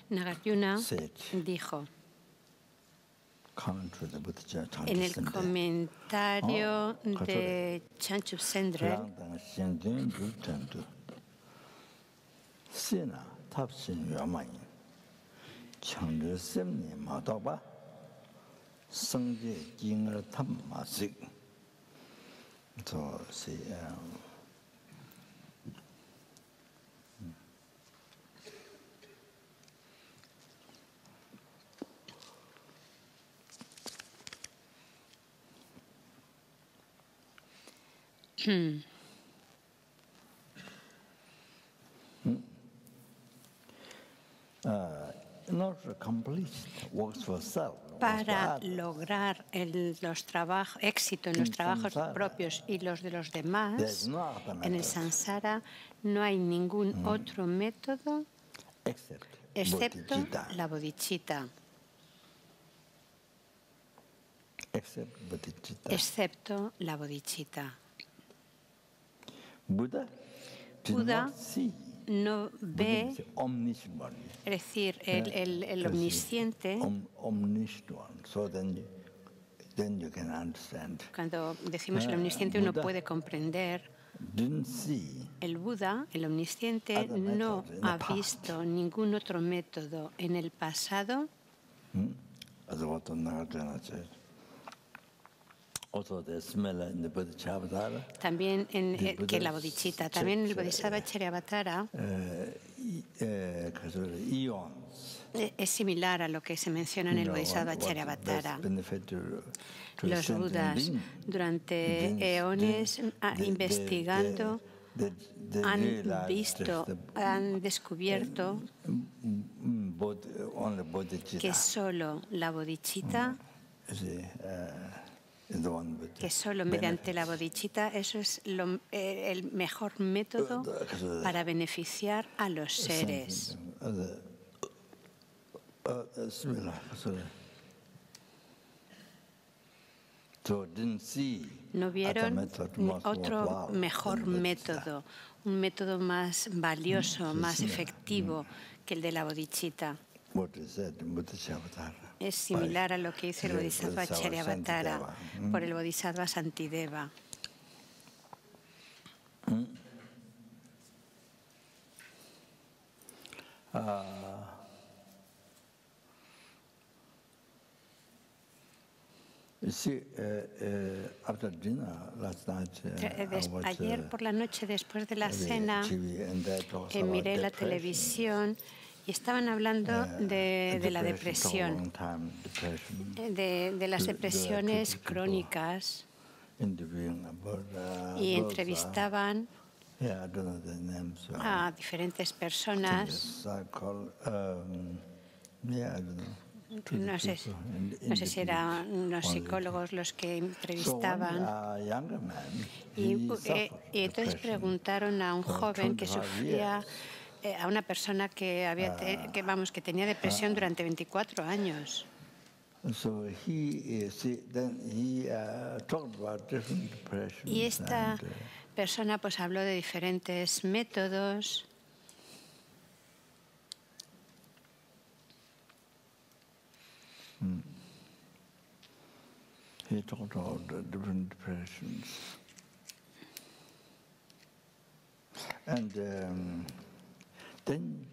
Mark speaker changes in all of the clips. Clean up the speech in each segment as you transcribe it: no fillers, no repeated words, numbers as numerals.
Speaker 1: Nagarjuna dijo en el comentario de Chanchupsendra, para lograr éxito en los trabajos propios y los de los demás, en el samsara no hay ningún otro método excepto la bodhicitta. Excepto la bodhicitta. Buda no ve, es decir, el omnisciente. Cuando decimos el omnisciente, uno puede comprender. El Buda, el omnisciente, no ha visto ningún otro método en el pasado. También que la bodhicitta, también el Bodhisattva Charyavatara es similar a lo que se menciona en el Bodhisattva Charyavatara. Los Budas, durante eones, investigando, han descubierto que solo la bodhicitta, que solo mediante la bodhicitta, eso es el mejor método para beneficiar a los seres. No vieron otro mejor método, un método más valioso, más efectivo que el de la bodhicitta. Es similar a lo que hizo el Bodhisattva Charyavatara por el Bodhisattva Santideva. Ayer por la noche, después de la cena, miré la televisión y estaban hablendo de la depresión, de las depresiones crónicas, y entrevistaban a diferentes personas. No sé si eran unos psicólogos los que entrevistaban. Y entonces preguntaron a un joven que sufría, a una persona que tenía depresión durante 24 años. Y esta persona pues habló de diferentes métodos.
Speaker 2: He talked about different depressions. And then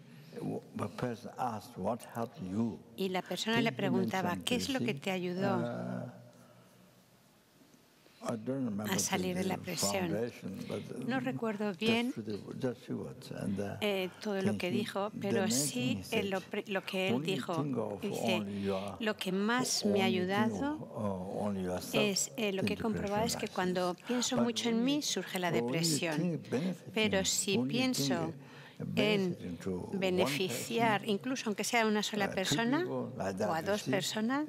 Speaker 2: the person asked, what helped you?
Speaker 1: Y la persona le preguntaba, ¿qué es lo que te ayudó a salir de la presión? No recuerdo bien todo lo que dijo, pero sí lo que él dijo. Dice, lo que más me ha ayudado es lo que he comprobado es que cuando pienso mucho en mí surge la depresión. Pero si pienso en beneficiar, incluso aunque sea a una sola persona o a dos personas,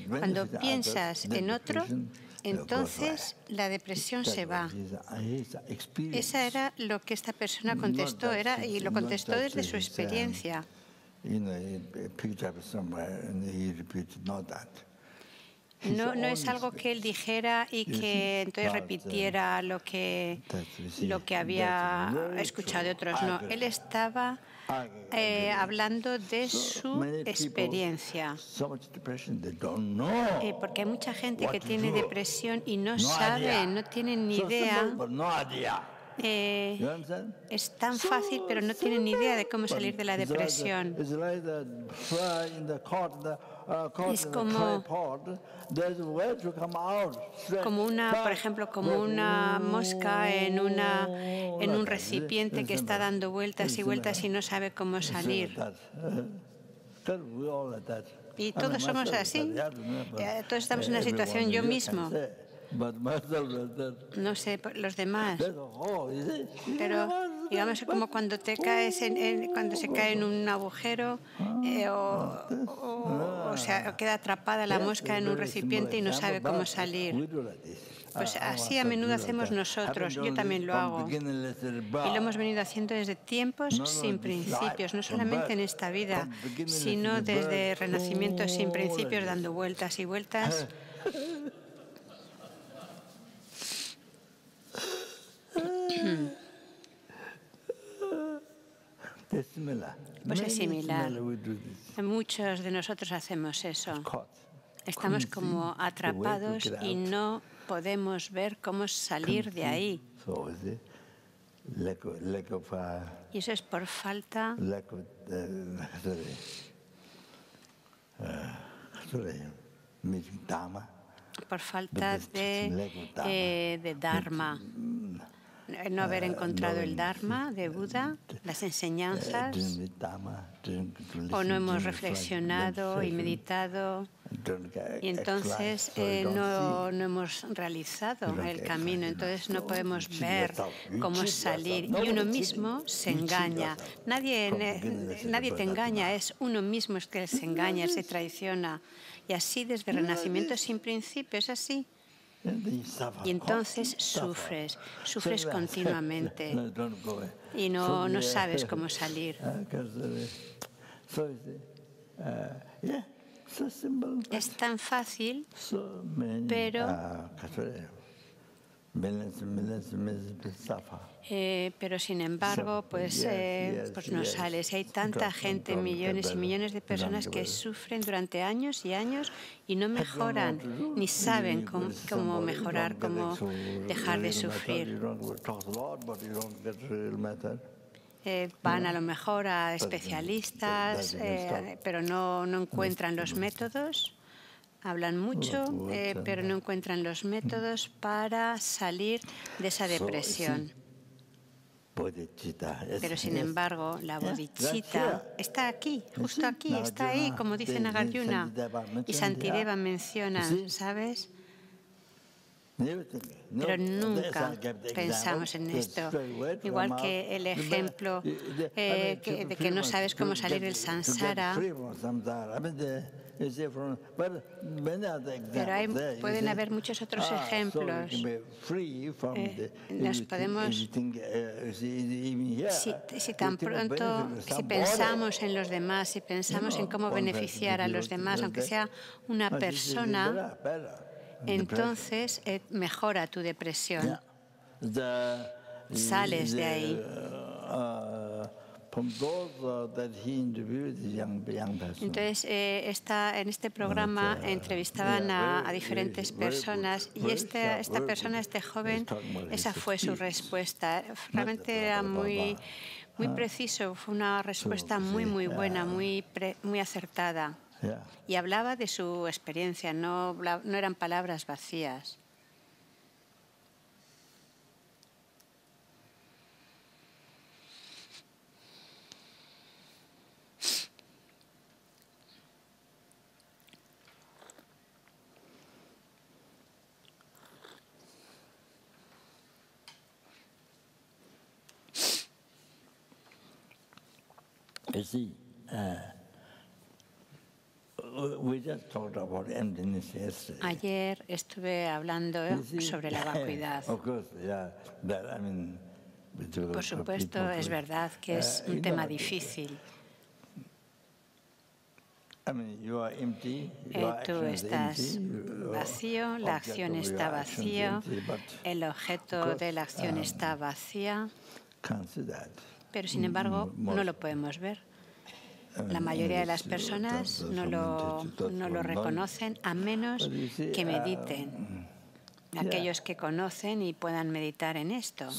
Speaker 1: cuando piensas en otro, entonces la depresión se va. Esa era lo que esta persona contestó, y lo contestó desde su experiencia. No es algo que él dijera y que entonces repitiera lo que había escuchado de otros. No, él estaba hablando de su experiencia. Porque hay mucha gente que tiene depresión y no sabe, no tiene ni idea. Es tan fácil, pero no tienen ni idea de cómo salir de la depresión. Es como una, por ejemplo, como una mosca en un recipiente que está dando vueltas y vueltas y no sabe cómo salir. Y todos somos así. Todos estamos en una situación. Yo mismo. No sé, los demás. Pero digamos como cuando te caes cuando se cae en un agujero o sea, queda atrapada la mosca en un recipiente y no sabe cómo salir. Pues así a menudo hacemos nosotros. Yo también lo hago. Y lo hemos venido haciendo desde tiempos sin principios, no solamente en esta vida, sino desde renacimientos sin principios, dando vueltas y vueltas. Pues es similar. Muchos de nosotros hacemos eso. Estamos como atrapados y no podemos ver cómo salir de ahí. Y eso es por falta de Dharma. No haber encontrado el Dharma de Buda, las enseñanzas, o no hemos reflexionado y meditado, y entonces no hemos realizado el camino, entonces no podemos ver cómo salir. Y uno mismo se engaña. Nadie te engaña, es uno mismo el que se engaña, se traiciona. Y así desde renacimiento sin principio, es así. Y entonces sufres continuamente y no sabes cómo salir. Es tan fácil, pero sin embargo, pues no sales. Hay tanta gente, millones y millones de personas que sufren durante años y años y no mejoran, ni saben cómo mejorar, cómo dejar de sufrir. Van a lo mejor a especialistas, pero no encuentran los métodos. Hablan mucho, pero no encuentran los métodos para salir de esa depresión. Pero sin embargo, la bodhicitta está aquí, justo aquí, está ahí, como dice Nagarjuna y Shantideva mencionan, ¿sabes? Pero nunca pensamos en esto. Igual que el ejemplo de que no sabes cómo salir del samsara. Pero pueden haber muchos otros ejemplos. Nos podemos, si tan pronto, si pensamos en los demás, si pensamos en cómo beneficiar a los demás, aunque sea una persona, entonces mejora tu depresión. Sales de ahí. Entonces, en este programa entrevistaban a diferentes personas y esta persona, este joven, esa fue su respuesta. Realmente era muy preciso, fue una respuesta muy buena, muy acertada. Y hablaba de su experiencia, no eran palabras vacías. Ayer estuve hablando sobre la vacuidad. Por supuesto, es verdad que es un tema difícil. Tú estás vacío, la acción está vacía, el objeto de la acción está vacía, pero sin embargo no lo podemos ver. La mayoría de las personas no lo reconocen a menos que mediten. Aquellos que conocen y puedan meditar en esto.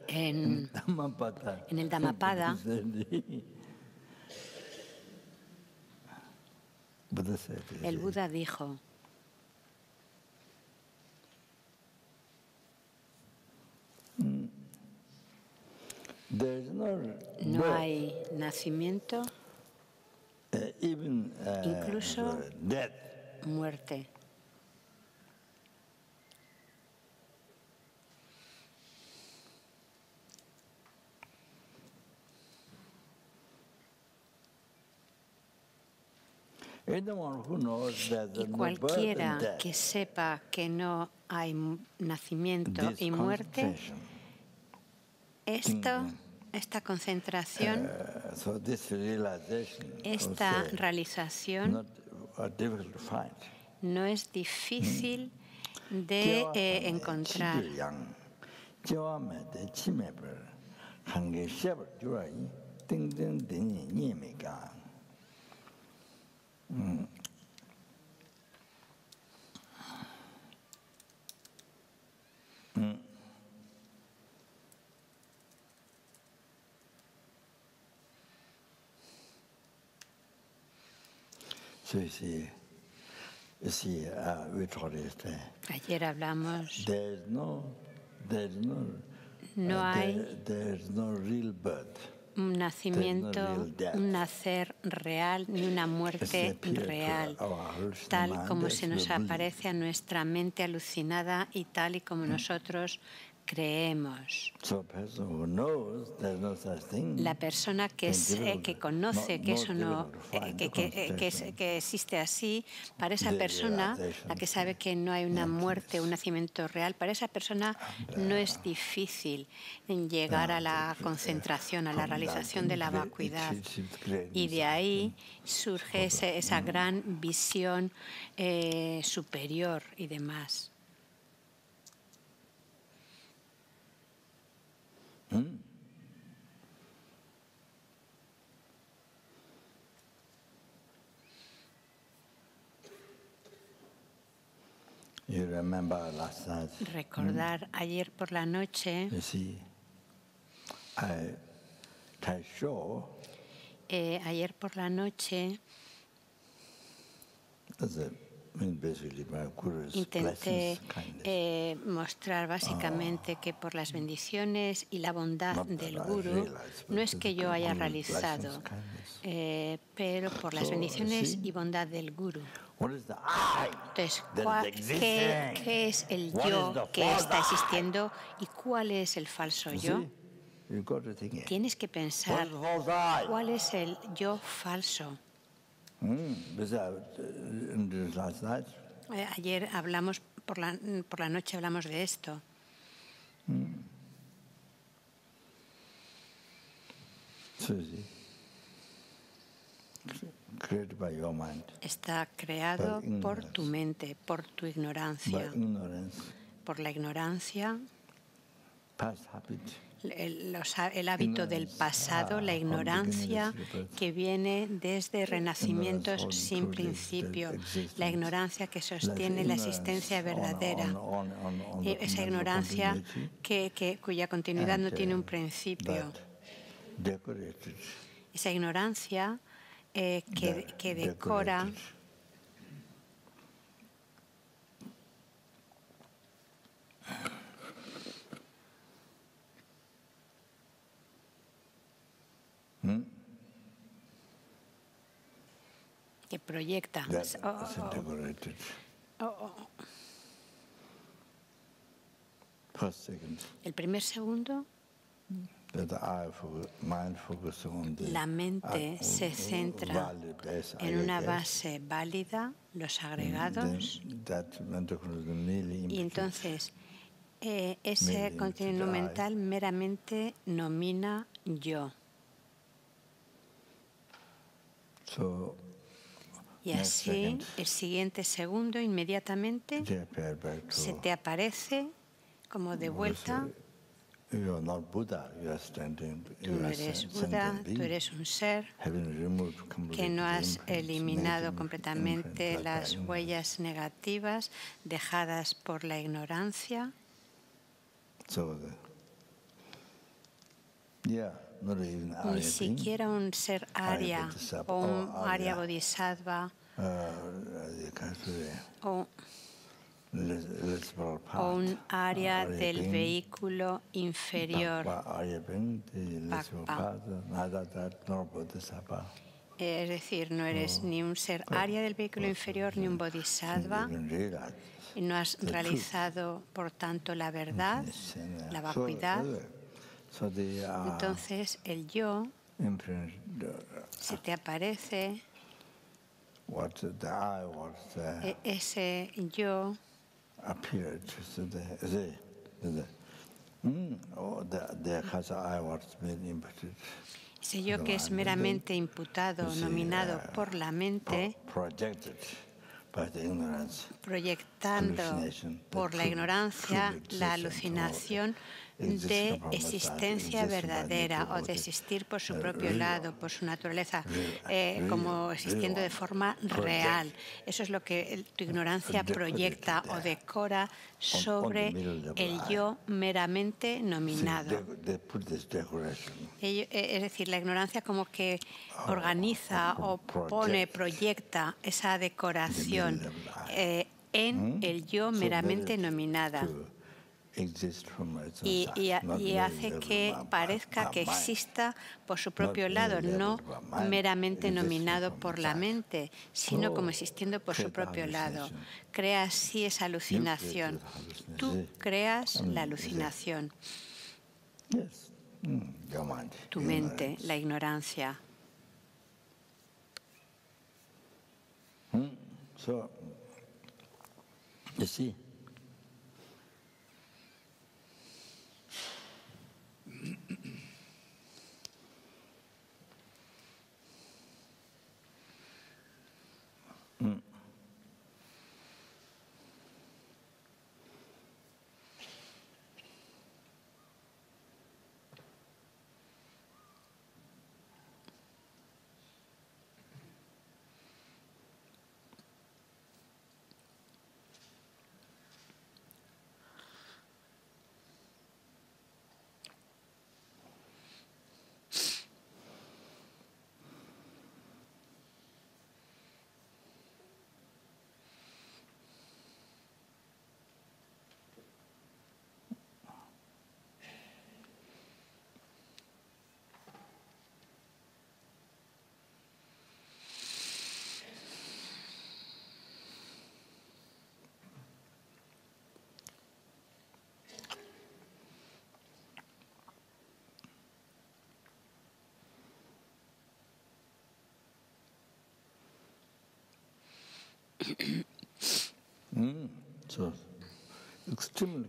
Speaker 1: En el Dhammapada, el Buda dijo: no hay nacimiento, incluso muerte. Y cualquiera que sepa que no hay nacimiento y muerte, esta concentración, esta realización no es difícil de encontrar. Ayer hablamos, no hay un nacimiento, un nacer real, ni una muerte real, tal como se nos aparece a nuestra mente alucinada y tal y como nosotros creemos. La persona que conoce que eso no, que existe así, para esa persona, la que sabe que no hay una muerte, un nacimiento real, para esa persona no es difícil llegar a la concentración, a la realización de la vacuidad. Y de ahí surge esa gran visión superior y demás. Recordar ayer por la noche, ayer por la noche intenté mostrar básicamente que por las bendiciones y la bondad del Guru, no es que yo haya realizado, pero por las bendiciones y bondad del Guru. Entonces, ¿qué es el yo que está existiendo y cuál es el falso yo? Tienes que pensar cuál es el yo falso. Ayer hablamos, por la noche hablamos de esto. Está creado por tu mente, por tu ignorancia. Por la ignorancia, el hábito del pasado, la ignorancia que viene desde renacimientos sin principio, la ignorancia que sostiene la existencia verdadera, esa ignorancia cuya continuidad no tiene un principio, esa ignorancia que decora que proyecta. El primer segundo, la mente se centra en una base válida, los agregados, y entonces ese contenido mental meramente nomina yo. Y así, el siguiente segundo, inmediatamente, se te aparece como de vuelta. Tú no eres Buda, tú eres un ser que no has eliminado completamente las huellas negativas dejadas por la ignorancia. Ni siquiera un ser Arya o un Arya Bodhisattva o un Arya del vehículo inferior. Es decir, no eres ni un ser Arya del vehículo inferior ni un Bodhisattva, y no has realizado, por tanto, la verdad, la vacuidad. Entonces, el yo se te aparece, ese yo ese yo que es meramente imputado, nominado por la mente, proyectando por la ignorancia la alucinación de existencia verdadera o de existir por su propio lado, por su naturaleza, como existiendo de forma real. Eso es lo que tu ignorancia proyecta o decora sobre el yo meramente nominado. Es decir, la ignorancia como que organiza o pone, proyecta esa decoración en el yo meramente nominada. Y hace que parezca que exista por su propio lado, no meramente nominado por la mente, sino como existiendo por su propio lado. Crea así esa alucinación. Tú creas la alucinación. Tu mente, la ignorancia.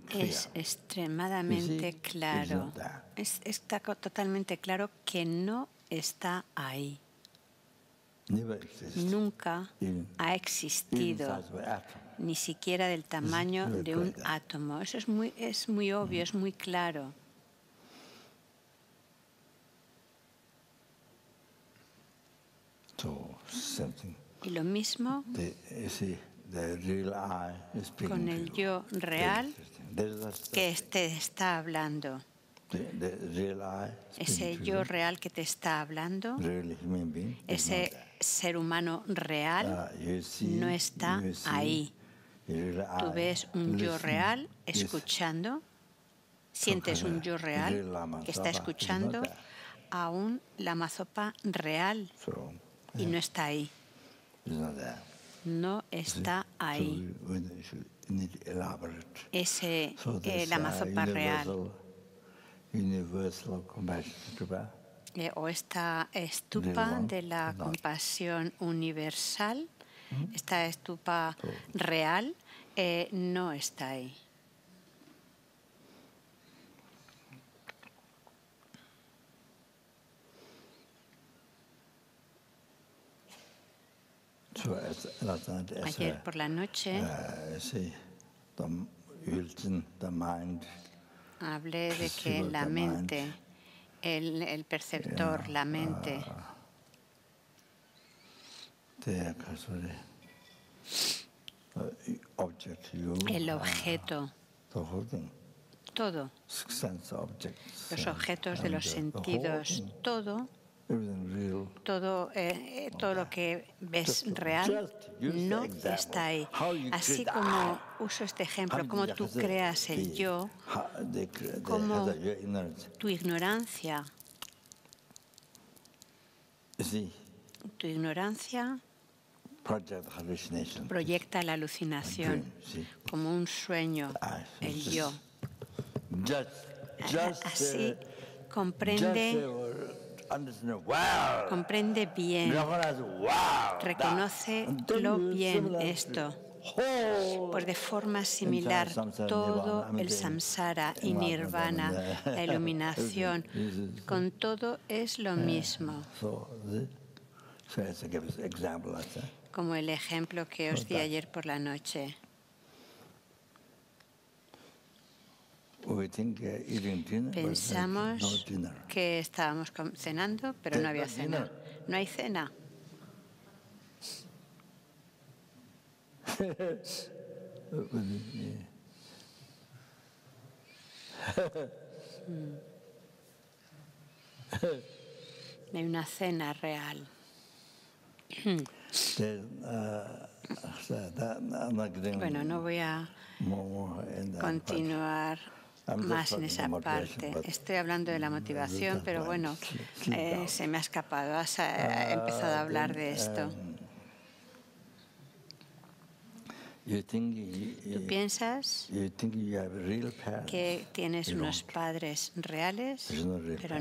Speaker 1: Es extremadamente claro, está totalmente claro que no está ahí. Nunca ha existido, ni siquiera del tamaño de un átomo. Eso es muy obvio, es muy claro. Y lo mismo con el yo real que te está hablando. Ese yo real que te está hablando, ese ser humano real no está ahí. Tú ves un yo real escuchando, sientes un yo real que está escuchando a un Lama Zopa real y no está ahí. No está ahí. Ese la mazopa real o esta estupa de la compasión universal, esta estupa real, no está ahí. Ayer por la noche hablé de que la mente, el perceptor, la mente, el objeto, todo, los objetos de los sentidos, todo lo que ves real no está ahí. Así como uso este ejemplo, como tú creas el yo, como tu ignorancia proyecta la alucinación como un sueño, el yo. Así comprende bien, reconoce lo bien esto. Pues de forma similar, todo el samsara y nirvana, la iluminación, con todo es lo mismo. Como el ejemplo que os di ayer por la noche. Pensamos que estábamos cenando, pero no había cena. No hay cena. No hay una cena real. Bueno, no voy a continuar más en esa parte. Estoy hablando de la motivación, pero bueno, se me ha escapado. Has empezado a hablar de esto. ¿Tú piensas que tienes unos padres reales? Pero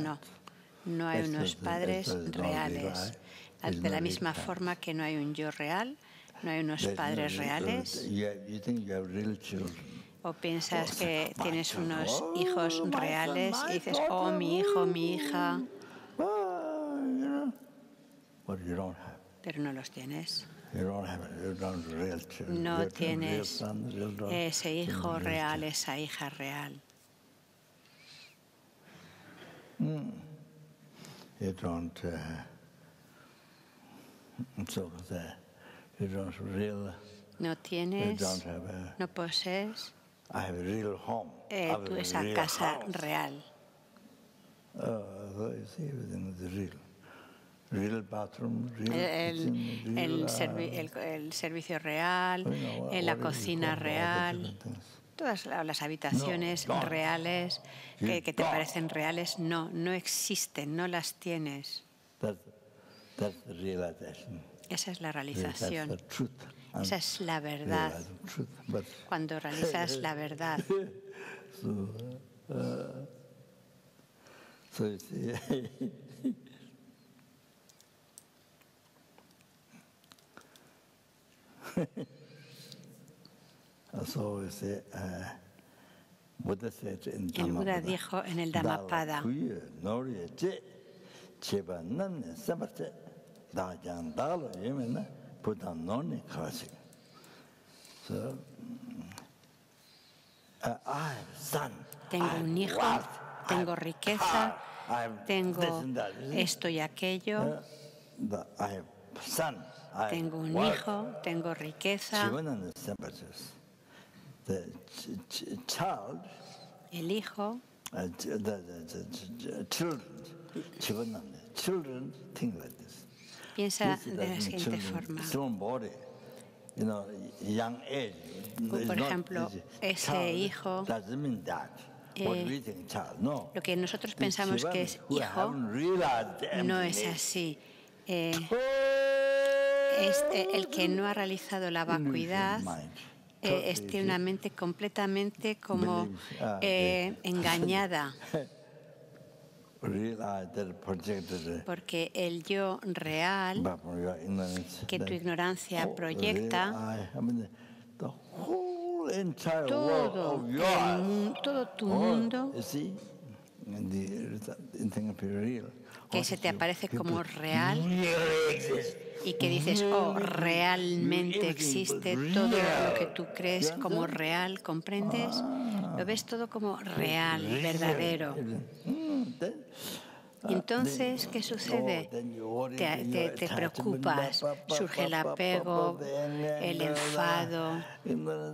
Speaker 1: no hay unos padres reales. De la misma forma que no hay un yo real, no hay unos padres reales. ¿O piensas que tienes unos hijos reales y dices, oh, mi hijo, mi hija? Pero no los tienes. No tienes ese hijo real, esa hija real. No tienes, no posees esa casa real. El servicio real, la cocina real, todas las habitaciones reales que te parecen reales, no existen, no las tienes. Esa es la realización. Esa es la verdad. Cuando realizas la verdad. El Buda dijo en el Dhammapada, tengo un hijo, tengo riqueza, tengo esto y aquello, tengo un hijo, tengo riqueza. El hijo, piensa de la siguiente forma. Por ejemplo, ese hijo, lo que nosotros pensamos que es hijo, no es así. el que no ha realizado la vacuidad tiene una mente completamente como engañada, porque el yo real que tu ignorancia proyecta, todo tu mundo que se te aparece como real y que dices, oh, realmente existe todo lo que tú crees como real, ¿comprendes? Lo ves todo como real, verdadero. Entonces, ¿qué sucede? Te preocupas, surge el apego, el enfado,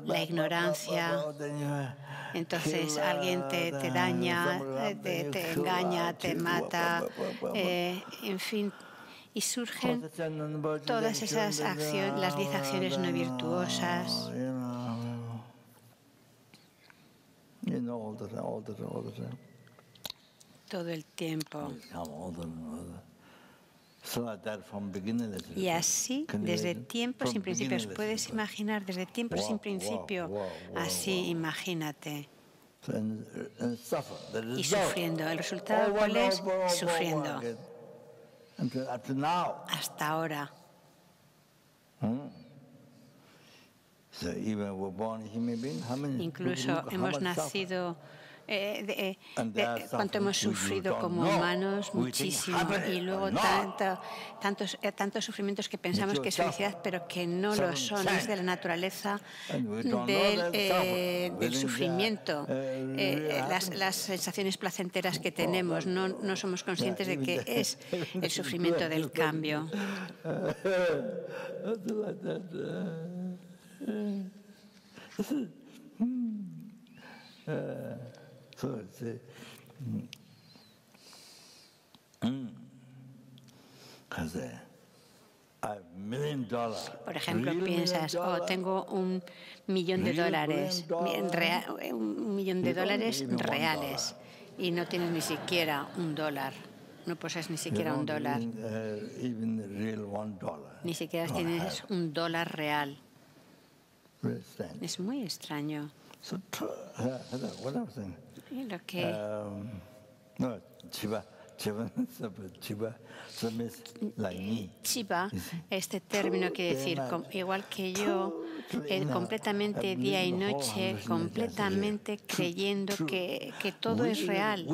Speaker 1: la ignorancia. Entonces alguien te daña, te engaña, te mata, en fin, y surgen todas esas acciones, las 10 acciones no virtuosas. Todo el tiempo. Y así, desde tiempos sin principios, puedes imaginar, desde tiempos sin principio, así, imagínate. Y sufriendo. ¿El resultado cuál es? Sufriendo. Hasta ahora. Incluso hemos nacido, cuánto hemos sufrido como humanos, muchísimo, y luego tantos sufrimientos que pensamos que es felicidad, pero que no lo son, es de la naturaleza del sufrimiento. Las sensaciones placenteras que tenemos, no somos conscientes de que es el sufrimiento del cambio. Por ejemplo, piensas, oh, tengo $1 millón, $1 millón reales, y no tienes ni siquiera $1. No posees ni siquiera $1. Ni siquiera tienes $1 real. Es muy extraño. Y lo que Chiva, este término quiere decir, igual que yo, completamente día y noche, completamente creyendo que todo es real,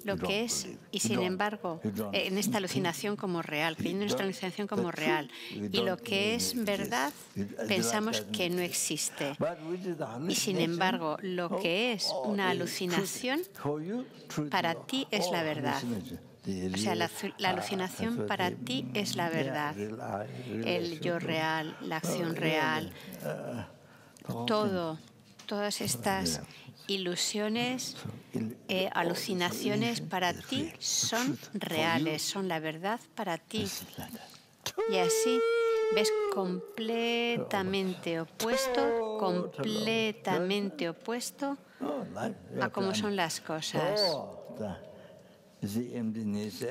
Speaker 1: lo que es, y sin embargo, en esta alucinación como real, creyendo en esta alucinación como real, y lo que es verdad, pensamos que no existe. Y sin embargo, lo que es una alucinación, para ti es la verdad. O sea, la alucinación para ti es la verdad. El yo real, la acción real, todas estas ilusiones, alucinaciones para ti son reales, son la verdad para ti. Y así ves completamente opuesto a cómo son las cosas.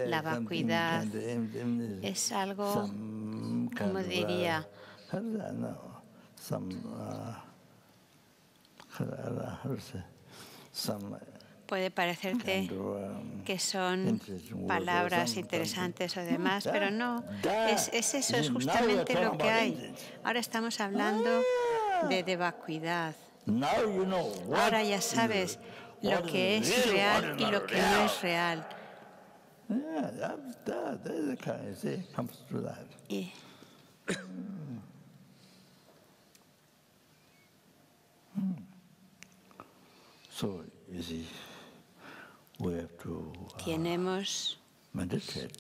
Speaker 1: La vacuidad es algo, como diría, puede parecerte que son palabras interesantes o demás, pero no, es eso, es justamente lo que hay. Ahora estamos hablando de vacuidad. Ahora ya sabes lo que es real y lo que no es real. Y tenemos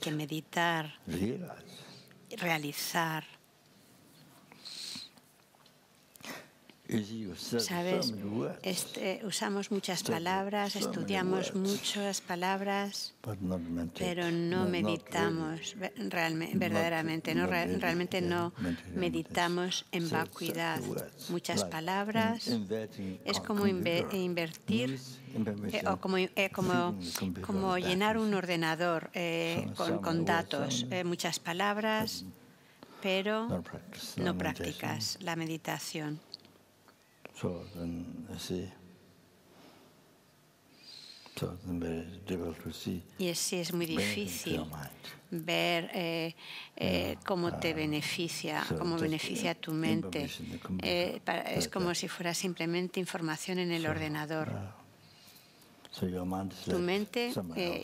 Speaker 1: que meditar, realizar. ¿Sabes? Usamos muchas palabras, estudiamos muchas palabras, pero no meditamos verdaderamente, realmente no meditamos en vacuidad. Muchas palabras es como invertir o como llenar un ordenador con datos. Muchas palabras, pero no practicas la meditación. Y así es muy difícil ver cómo te beneficia, cómo beneficia tu mente. Es como si fuera simplemente información en el ordenador. Tu mente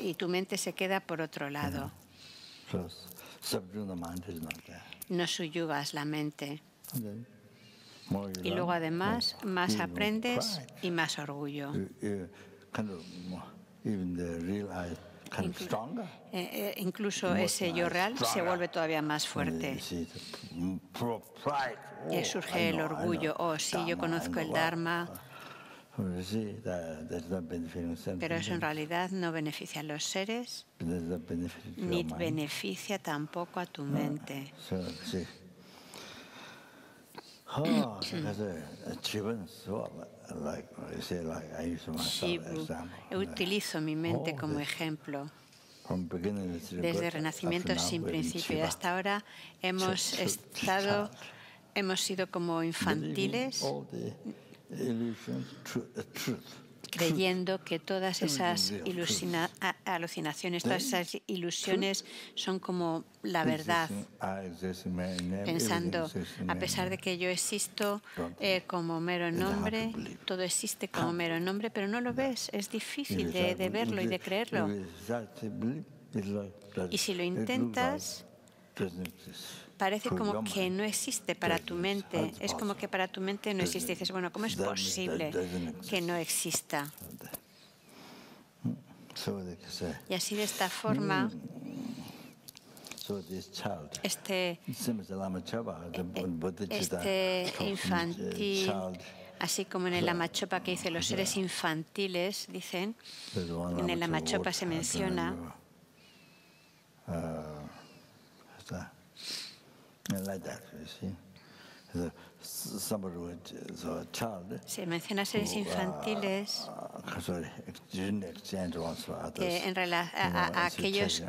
Speaker 1: y tu mente se queda por otro lado. No subyugas la mente. Y luego además más aprendes y más orgullo. Incluso ese yo real se vuelve todavía más fuerte. Y surge el orgullo. Oh, sí, yo conozco el Dharma. Pero eso en realidad no beneficia a los seres, ni beneficia tampoco a tu mente. Shivu. Utilizo mi mente como ejemplo. Desde Renacimiento sin principio y hasta ahora hemos sido como infantiles, creyendo que todas esas alucinaciones, todas esas ilusiones son como la verdad, pensando, a pesar de que yo existo como mero nombre, todo existe como mero nombre, pero no lo ves, es difícil de verlo y de creerlo. Y si lo intentas, parece como que no existe para tu mente. Es como que para tu mente no existe. Y dices, bueno, ¿cómo es posible que no exista? Y así de esta forma, este infantil, así como en el Lama Chopa que dice los seres infantiles, dicen, en el Lama Chopa se menciona se menciona seres infantiles a aquellos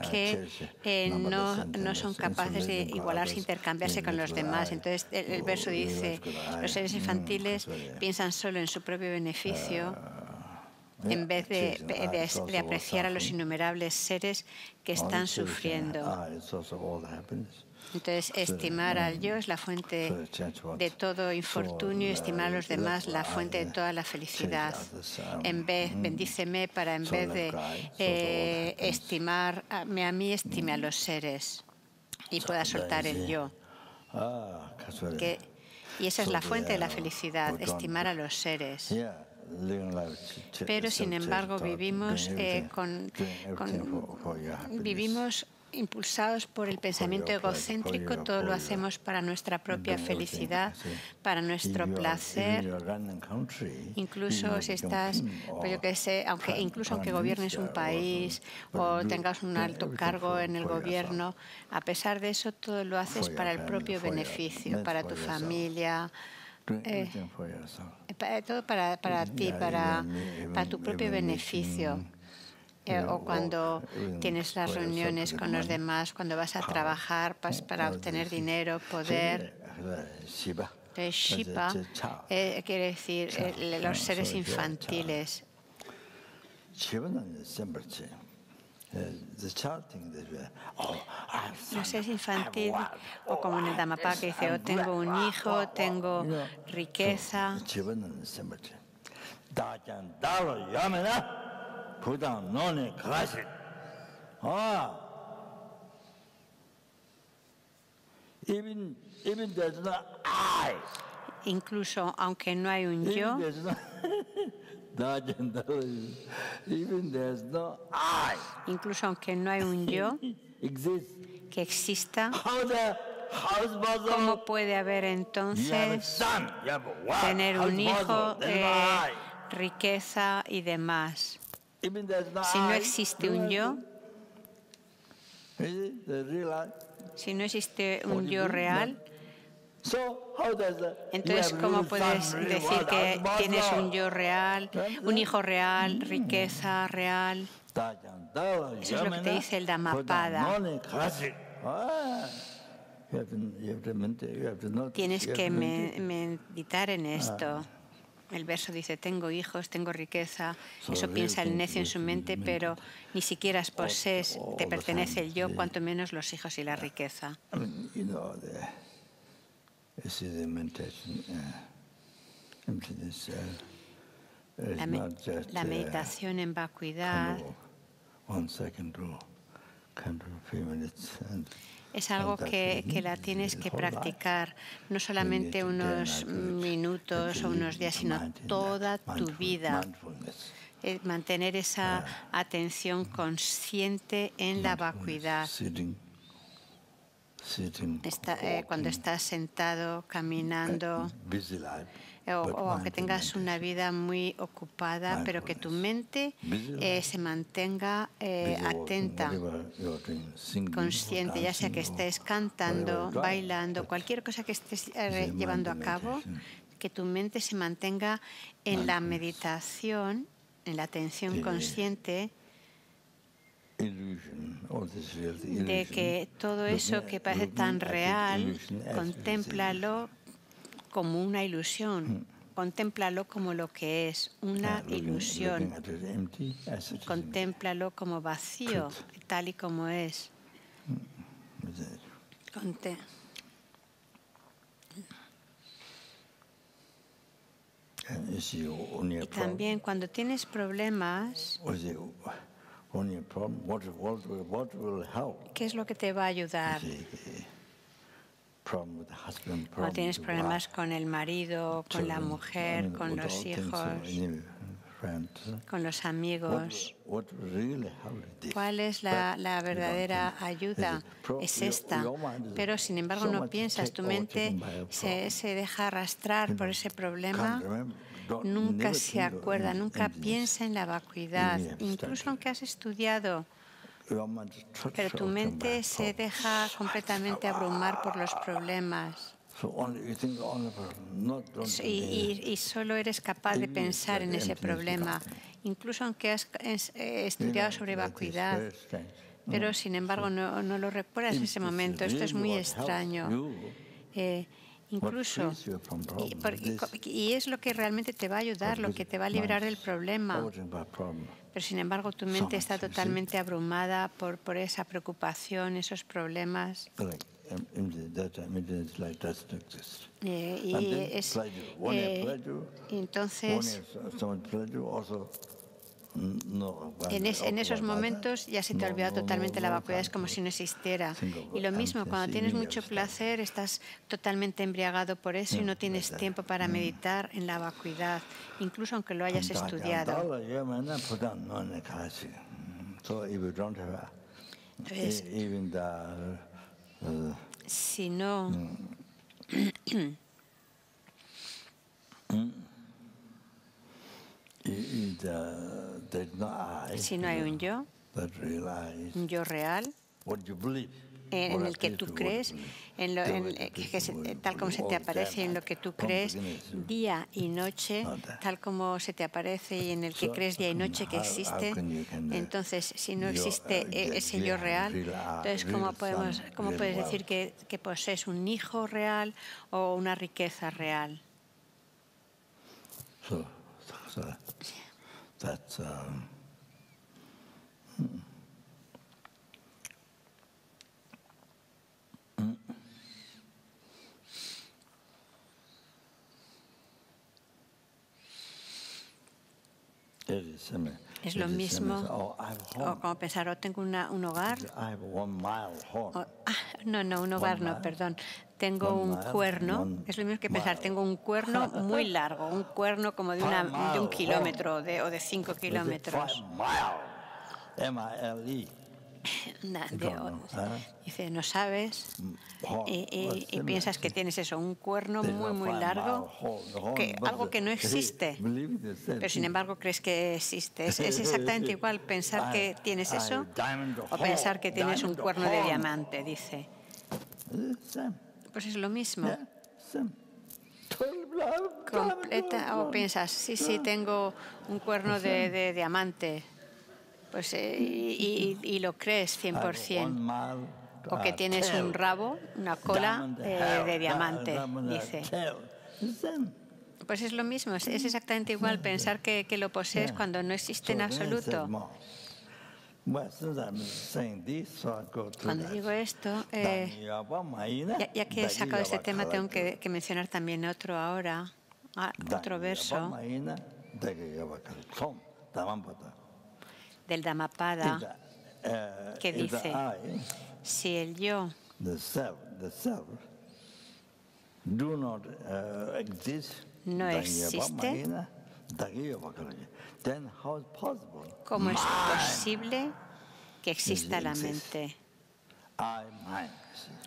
Speaker 1: que no son capaces de igualarse, intercambiarse con los demás. Entonces el verso dice, los seres infantiles piensan solo en su propio beneficio en vez de apreciar a los innumerables seres que están sufriendo. Entonces, estimar al yo es la fuente de todo infortunio, estimar a los demás la fuente de toda la felicidad. Bendíceme para en vez de estimarme a mí, estime a los seres y pueda soltar el yo. Y esa es la fuente de la felicidad, estimar a los seres. Pero, sin embargo, vivimos impulsados por el pensamiento egocéntrico, todo lo hacemos para nuestra propia felicidad, para nuestro placer. Incluso si estás, pues yo qué sé, aunque gobiernes un país o tengas un alto cargo en el gobierno, a pesar de eso, todo lo haces para el propio beneficio, para tu familia. Todo para ti, para tu propio beneficio. O cuando tienes las reuniones con los demás, cuando vas a trabajar para obtener dinero, poder. Shiva quiere decir los seres infantiles. No seres infantil, o como en el Dhammapala que dice, tengo un hijo, tengo riqueza. Incluso aunque no hay un yo, incluso aunque no hay un yo que exista, ¿cómo puede haber entonces tener un hijo, riqueza y demás? Si no existe un yo, si no existe un yo real, entonces ¿cómo puedes decir que tienes un yo real, un hijo real, riqueza real? Eso es lo que te dice el Dhammapada. Tienes que meditar en esto. El verso dice, tengo hijos, tengo riqueza. Eso piensa el necio en su mente, pero ni siquiera posees, te pertenece el yo, cuanto menos los hijos y la riqueza. La meditación en vacuidad es algo que la tienes que practicar, no solamente unos minutos o unos días, sino toda tu vida. Mantener esa atención consciente en la vacuidad. Cuando estás sentado, caminando, o aunque tengas una vida muy ocupada, pero que tu mente se mantenga atenta, consciente, ya sea que estés cantando, bailando, cualquier cosa que estés llevando a cabo, que tu mente se mantenga en la meditación, en la atención consciente de que todo eso que parece tan real, contémplalo como una ilusión. Contémplalo como lo que es, una ilusión. Contémplalo como vacío, tal y como es. Y también cuando tienes problemas, ¿qué es lo que te va a ayudar? Cuando tienes problemas con el marido, con la mujer, con los hijos, con los amigos, ¿cuál es la verdadera ayuda? Es esta. Pero sin embargo no piensas, tu mente se deja arrastrar por ese problema, nunca se acuerda, nunca piensa en la vacuidad, incluso aunque has estudiado. Pero tu mente se deja completamente abrumar por los problemas. Y solo eres capaz de pensar en ese problema, incluso aunque has estudiado sobre vacuidad. Pero sin embargo no lo recuerdas en ese momento. Esto es muy extraño. Incluso, y es lo que realmente te va a ayudar, lo que te va a librar del problema. Pero sin embargo tu mente está totalmente abrumada por esa preocupación, esos problemas. Entonces, en esos momentos ya se te ha olvidado totalmente la vacuidad, es como si no existiera. Y lo mismo, cuando tienes mucho placer, estás totalmente embriagado por eso y no tienes tiempo para meditar en la vacuidad, incluso aunque lo hayas estudiado. Entonces, si no hay un yo real, en el que tú crees, tal como se te aparece, en lo que tú crees día y noche, tal como se te aparece y en el que crees día y noche que existe. Entonces, si no existe ese yo real, entonces ¿cómo puedes decir que posees un hijo real o una riqueza real? Es lo mismo, o como pensar, tengo un hogar. Un hogar no, perdón. Tengo un cuerno. Es lo mismo que pensar, tengo un cuerno muy largo, un cuerno como de 1 kilómetro o de 5 kilómetros. Dice, no sabes, y piensas que tienes eso, un cuerno muy, muy largo, algo que no existe, pero sin embargo crees que existe. Es exactamente igual pensar que tienes eso o pensar que tienes un cuerno de diamante, dice. Pues es lo mismo. O piensas, sí, tengo un cuerno de diamante. Pues, y lo crees 100%. o que tienes un rabo, una cola de diamante, dice. Pues es lo mismo, es exactamente igual pensar que lo posees cuando no existe en absoluto. Cuando digo esto, ya que he sacado este tema, tengo que mencionar también otro ahora, otro verso del Dhammapada que dice, si el yo no existe, ¿cómo es posible que exista la mente?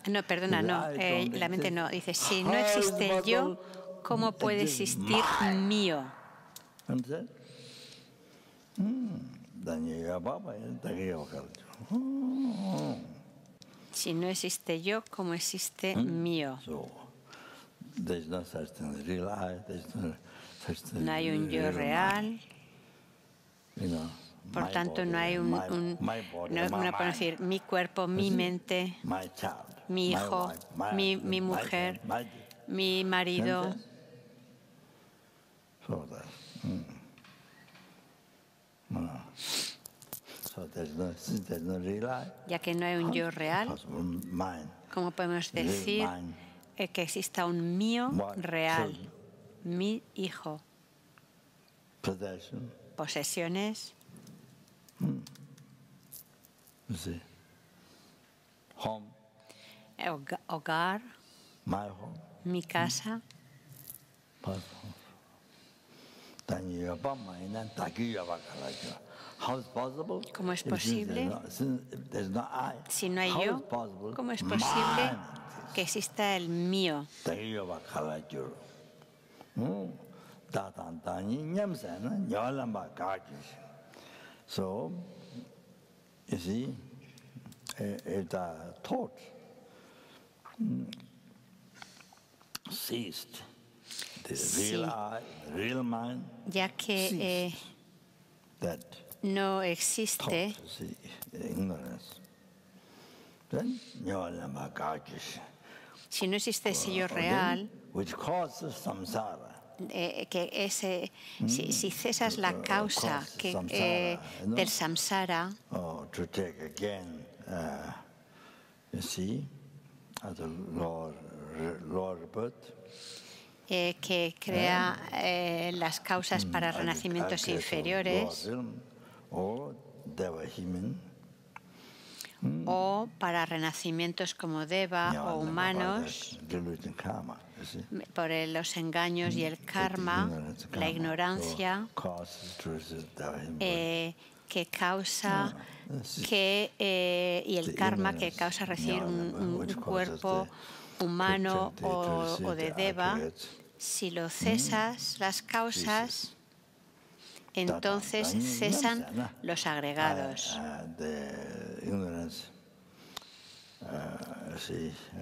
Speaker 1: No, perdona, no, la mente no. Dice, si no existe el yo, ¿cómo puede existir mío? Si no existe yo, ¿cómo existe mío? No hay un yo real. Por tanto, no hay no puedo decir mi cuerpo, mi mente, mi hijo, mi mujer, mi marido. Ya que no hay un yo real, ¿cómo podemos decir que exista un mío real? Mi hijo. Posesiones. Hogar. Mi casa. ¿Cómo es posible? Si no hay yo, ¿cómo es posible que exista el mío?
Speaker 2: So, you see, it thought ceased. The real I, the real mind,
Speaker 1: ya que no existe, si no existe ese yo real, que ese, si cesas la causa del samsara, que crea las causas para renacimientos inferiores o para renacimientos como Deva o humanos por los engaños y el karma, la ignorancia que causa y el karma que causa recibir un cuerpo humano o de Deva. Si lo cesas las causas, entonces cesan los agregados.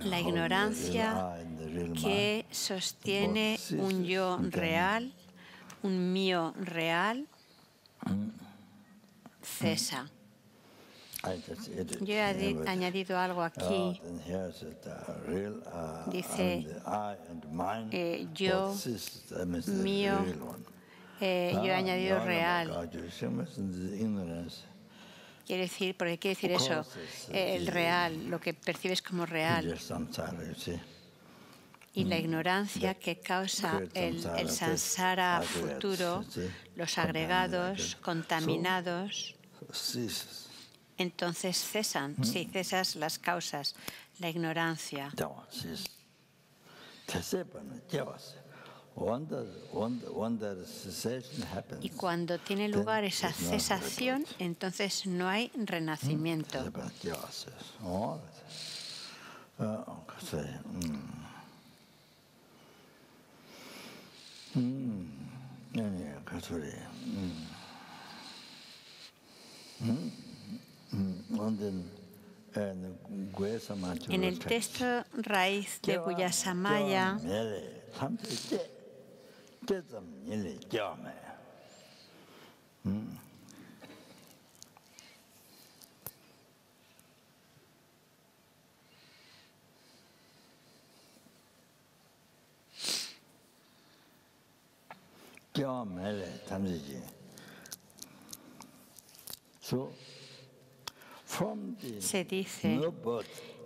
Speaker 1: La ignorancia que sostiene un yo real, un mío real, cesa. Yo he añadido algo aquí. Dice yo, mío, yo he añadido real. Quiere decir eso, el real, lo que percibes como real. Y la ignorancia que causa el samsara futuro, los agregados, contaminados, entonces cesan, si cesas las causas, la ignorancia. Y cuando tiene lugar esa cesación, entonces no hay renacimiento. En el texto raíz de Guyasamaya Se dice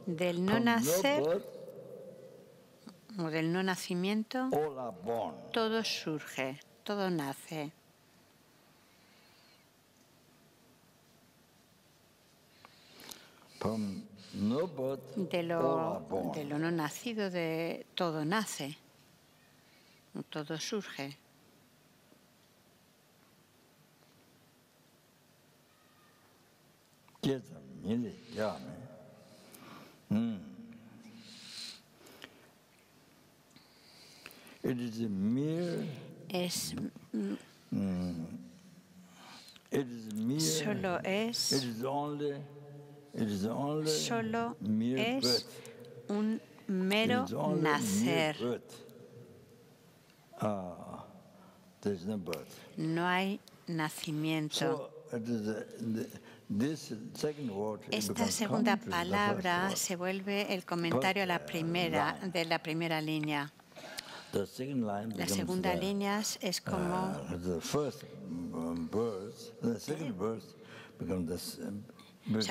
Speaker 1: del no nacer o del no nacimiento, todo surge, todo nace. De lo no nacido, de todo nace, todo surge. Solo es un mero nacer. No hay nacimiento. Esta segunda palabra se vuelve el comentario a la de la primera línea. La segunda línea es como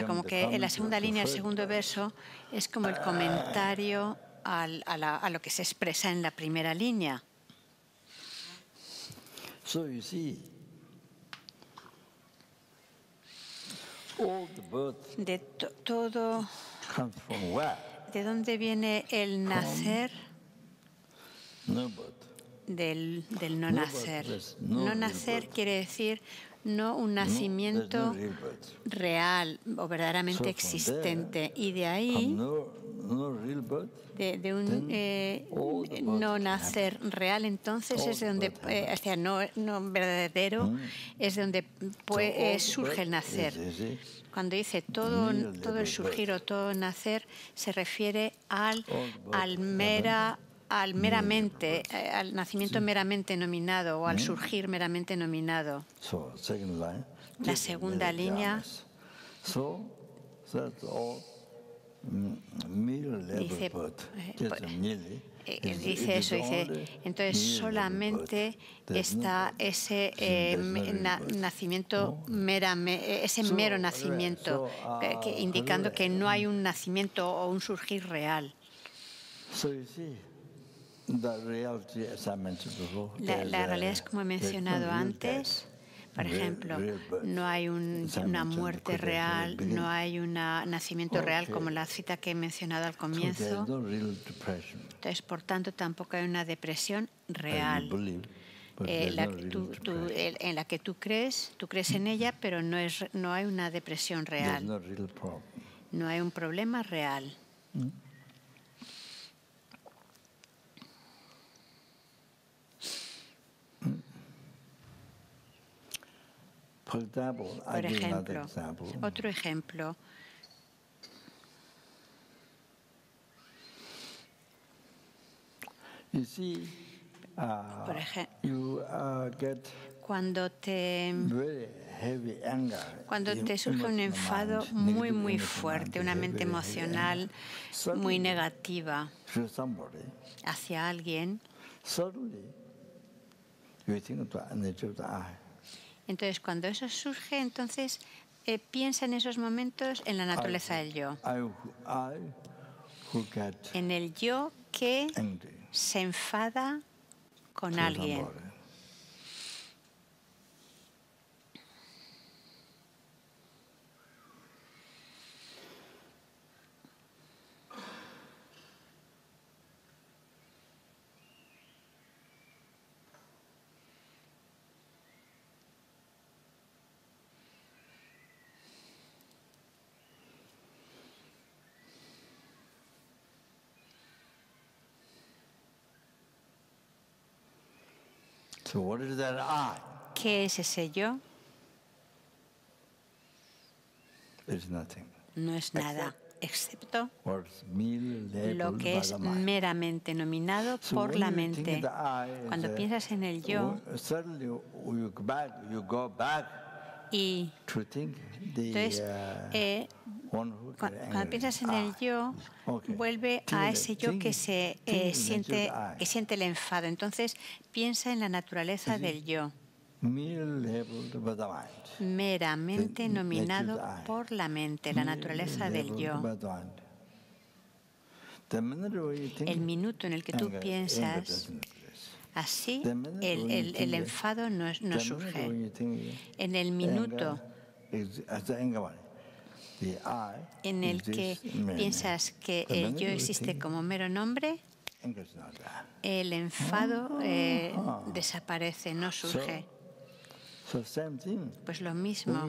Speaker 1: como que en la segunda línea, el segundo verso, es como el comentario a lo que se expresa en la primera línea. De todo, ¿de dónde viene el nacer? Del no nacer. No nacer quiere decir no un nacimiento real o verdaderamente existente. Y de ahí, de un no nacer real, entonces es de donde, no verdadero, es de donde surge el nacer. Cuando dice todo el surgir o todo nacer, se refiere al nacimiento meramente nominado o al surgir meramente nominado. La segunda línea dice eso, entonces solamente está ese nacimiento ese mero nacimiento, indicando que no hay un nacimiento o un surgir real. La realidad es como he mencionado antes. Por ejemplo, no hay una muerte real, no hay un nacimiento real como la cita que he mencionado al comienzo. Entonces, por tanto, tampoco hay una depresión real. En la que tú crees en ella, pero no hay una depresión real. No hay un problema real. Por ejemplo, otro ejemplo. Por ejemplo, cuando te surge un enfado muy fuerte, una mente emocional muy negativa hacia alguien, entonces cuando eso surge, entonces piensa en esos momentos en la naturaleza del yo. En el yo que se enfada con alguien. ¿Qué es ese yo? No es nada, excepto lo que es meramente nominado por la mente. Cuando piensas en el yo, Y entonces, cuando piensas en el yo, vuelve a ese yo que siente el enfado. Entonces, piensa en la naturaleza del yo, meramente nominado por la mente, la naturaleza del yo. El minuto en el que tú piensas así, el enfado no surge. En el minuto en el que piensas que el yo existe como mero nombre, el enfado desaparece, no surge. Pues lo mismo,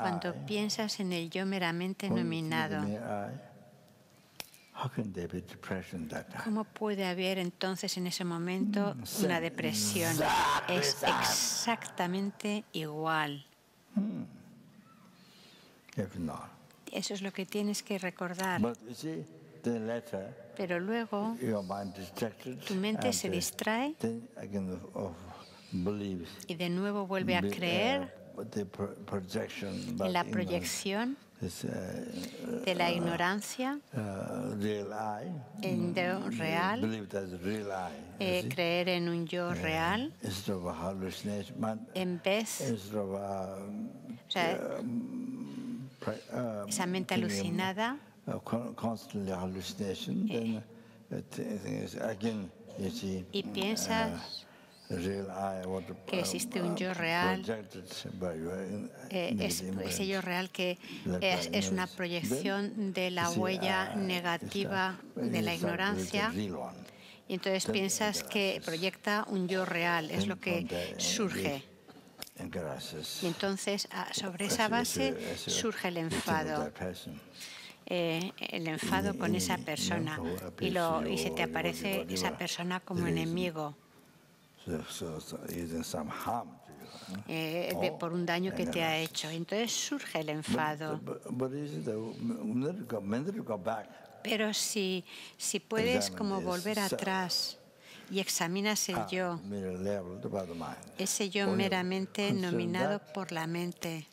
Speaker 1: cuando piensas en el yo meramente nominado, ¿cómo puede haber entonces en ese momento una depresión? Es exactamente igual. Eso es lo que tienes que recordar. Pero luego tu mente se distrae y de nuevo vuelve a creer en la proyección de la ignorancia, en yo real, creer en un yo real, en vez, esa mente alucinada, y piensas que existe un yo real, ese yo real que es una proyección de la huella negativa de la ignorancia, y entonces piensas que proyecta un yo real, es lo que surge. Y entonces sobre esa base surge el enfado. El enfado con esa persona y se te aparece esa persona como enemigo por un daño que te ha hecho. Entonces surge el enfado. Pero si puedes como volver atrás y examinas el yo, ese yo meramente nominado por la mente,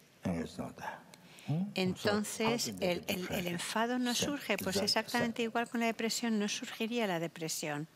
Speaker 1: entonces el enfado no surge. Pues exactamente igual con la depresión, no surgiría la depresión.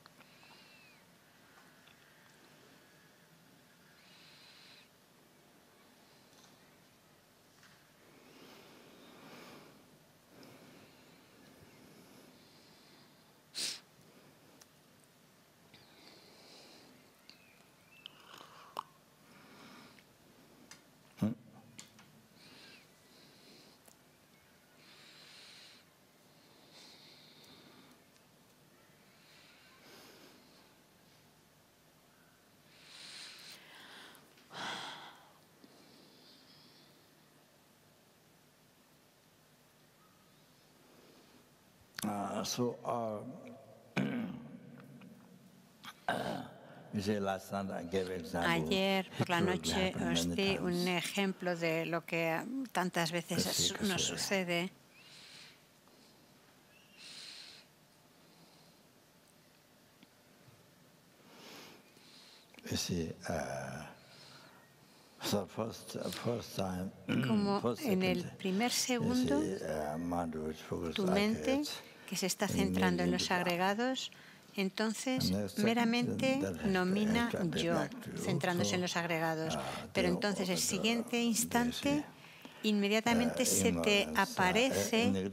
Speaker 1: Ayer por la noche os di un ejemplo de lo que tantas veces nos sucede. Como en el primer segundo, tu mente, que se está centrando en los agregados, entonces meramente nomina yo, centrándose en los agregados. Pero entonces el siguiente instante, inmediatamente se te aparece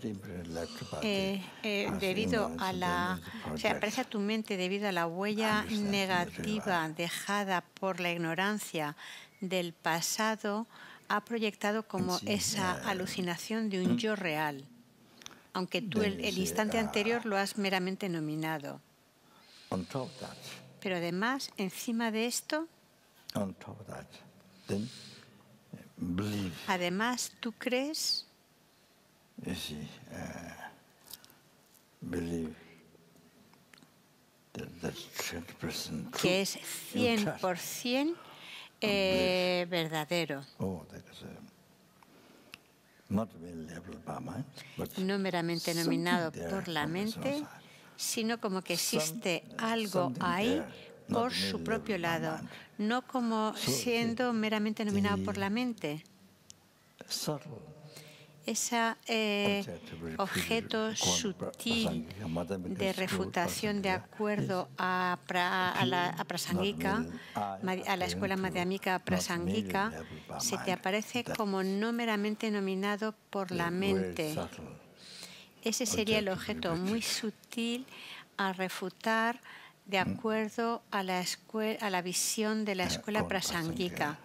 Speaker 1: aparece a tu mente debido a la huella negativa dejada por la ignorancia del pasado, ha proyectado como esa alucinación de un yo real, aunque tú el instante anterior lo has meramente nominado. Pero además, encima de esto, además tú crees que es 100% verdadero. No meramente nominado por la mente, sino como que existe algo ahí por su propio lado, no como siendo meramente dominado por la mente. Ese objeto sutil de refutación de acuerdo a Prasangika, a la escuela madhyamika Prasangika, se te aparece como no meramente nominado por la mente. Ese sería el objeto muy sutil a refutar de acuerdo a la visión de la escuela Prasangika,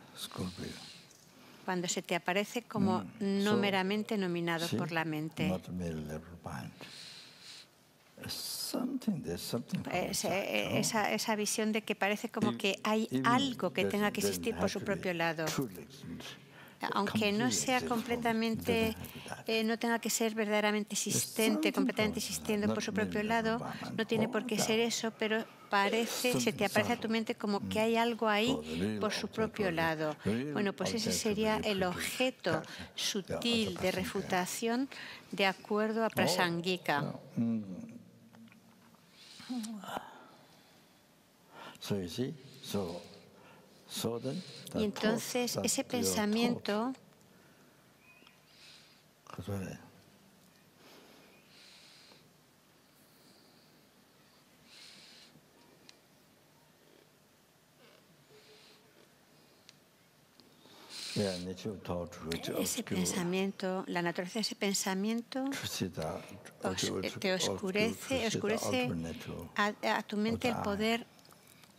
Speaker 1: cuando se te aparece como no meramente nominado por la mente. Esa visión de que parece como que hay algo que tenga que existir por su propio lado. Aunque no sea completamente, no tenga que ser verdaderamente existente, completamente existiendo por su propio lado, no tiene por qué ser eso, pero se te aparece a tu mente como que hay algo ahí por su propio lado. Bueno, pues ese sería el objeto sutil de refutación de acuerdo a Prasangika. Y entonces ese pensamiento la naturaleza de ese pensamiento te oscurece a tu mente el poder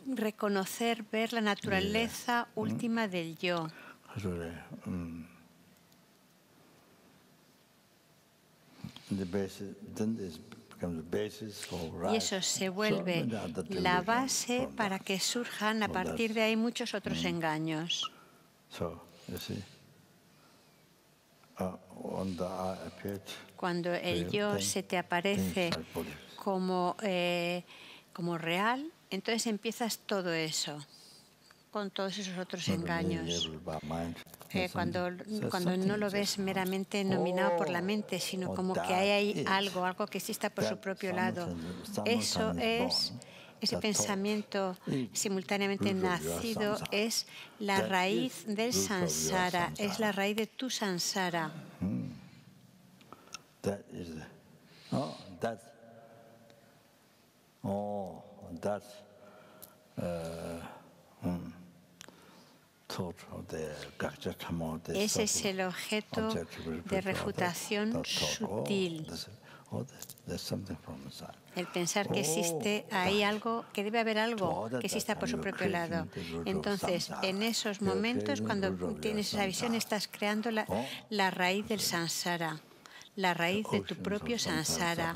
Speaker 1: reconocer, ver la naturaleza última del yo. Y eso se vuelve la base para que surjan a partir de ahí muchos otros engaños. Cuando el yo se te aparece como real, entonces empiezas todo eso, con todos esos otros engaños. Cuando no lo ves meramente nominado por la mente, sino como que hay ahí algo que exista por su propio lado. Eso es, ese pensamiento simultáneamente nacido es la raíz del samsara, es la raíz de tu samsara. Ese es el objeto de refutación sutil. El pensar que existe ahí algo, que debe haber algo que exista por su propio lado. Entonces, en esos momentos, cuando tienes esa visión, estás creando la raíz del samsara, la raíz de tu propio samsara,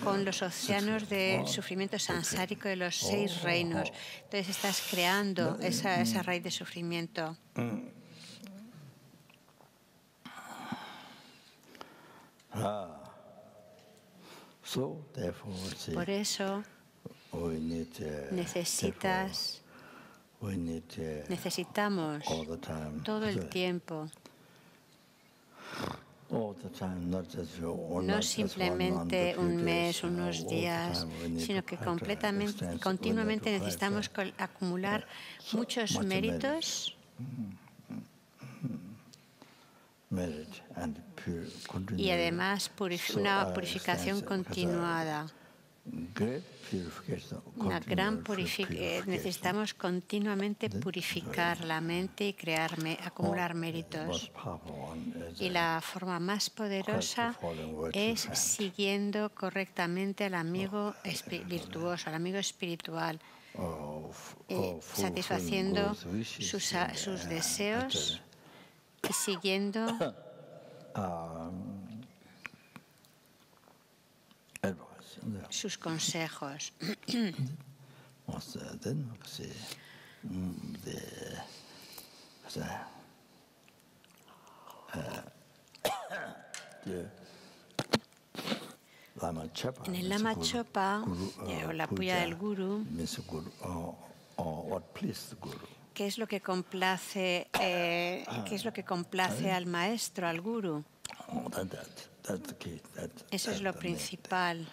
Speaker 1: con los océanos de sufrimiento samsárico de los 6 reinos. Entonces estás creando esa raíz de sufrimiento. Por eso necesitamos todo el tiempo, no simplemente un mes, unos días, sino que continuamente necesitamos acumular muchos méritos y además una purificación continuada. Necesitamos continuamente purificar la mente y acumular méritos. Y la forma más poderosa es siguiendo correctamente al amigo virtuoso, al amigo espiritual, satisfaciendo sus deseos y siguiendo sus consejos. En el Lama Chopa, o la puya del Guru, ¿qué es lo que complace al maestro, al Guru? Eso es lo principal.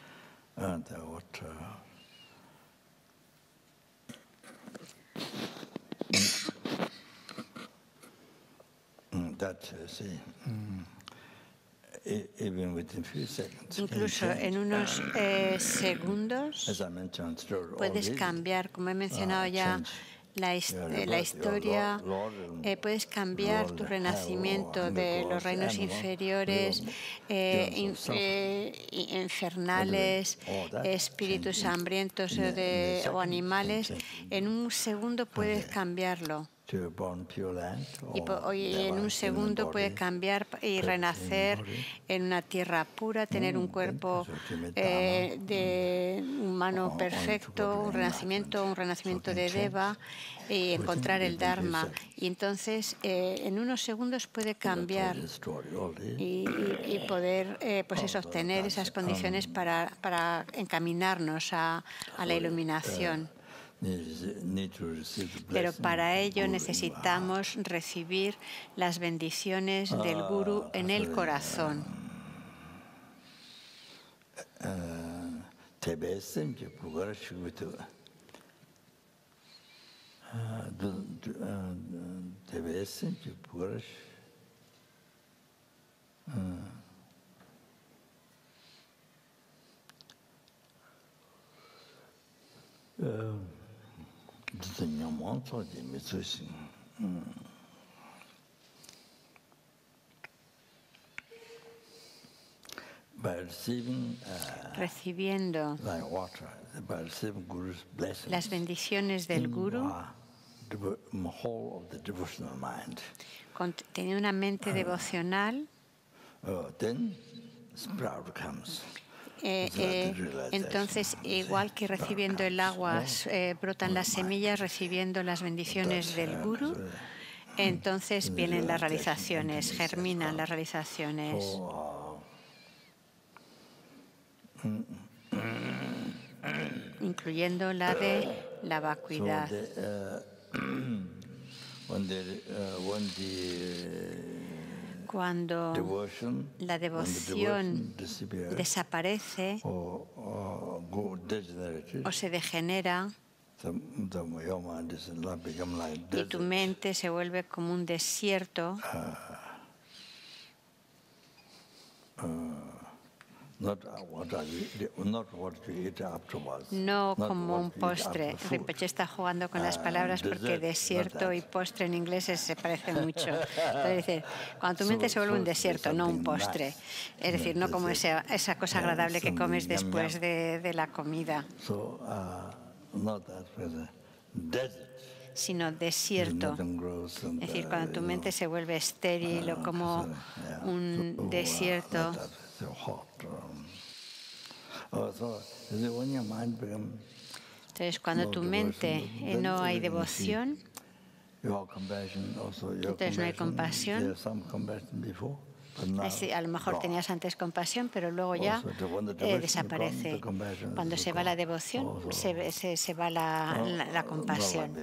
Speaker 1: Incluso en unos segundos puedes cambiar, como he mencionado ya, la historia, puedes cambiar tu renacimiento de los reinos inferiores, infernales, espíritus hambrientos o animales. En un segundo puedes cambiarlo. Y en un segundo puede cambiar y renacer en una tierra pura, tener un cuerpo de humano perfecto, un renacimiento de Deva y encontrar el Dharma. Y entonces en unos segundos puede cambiar y poder obtener esas condiciones para encaminarnos a la iluminación. Pero para ello necesitamos recibir las bendiciones del Guru en el corazón. Recibiendo las bendiciones del Guru, teniendo una mente devocional, entonces, igual que recibiendo el agua, brotan las semillas, recibiendo las bendiciones del Guru, entonces vienen las realizaciones, germinan las realizaciones. Incluyendo la de la vacuidad. Cuando la devoción desaparece o se degenera y tu mente se vuelve como un desierto, no como un postre. Rinpoche está jugando con las palabras porque desierto y postre en inglés se parecen mucho. Entonces dice, cuando tu mente se vuelve un desierto, no un postre. Es decir, no como esa cosa agradable que comes después de la comida, sino desierto. Es decir, cuando tu mente se vuelve estéril o como un desierto. Entonces, cuando tu mente no hay devoción, entonces no hay compasión. A lo mejor tenías antes compasión, pero luego ya desaparece. Cuando se va la devoción, se va la compasión.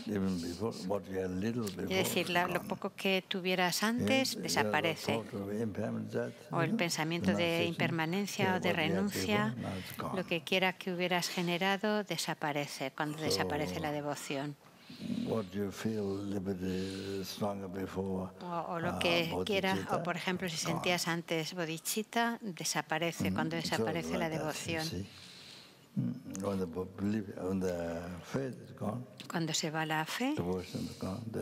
Speaker 1: Es decir, lo poco que tuvieras antes desaparece. O el pensamiento de impermanencia o de renuncia, lo que quiera que hubieras generado, desaparece cuando desaparece la devoción. O lo que quieras, o por ejemplo, si sentías antes bodhicitta, desaparece cuando desaparece la devoción. Cuando se va la fe,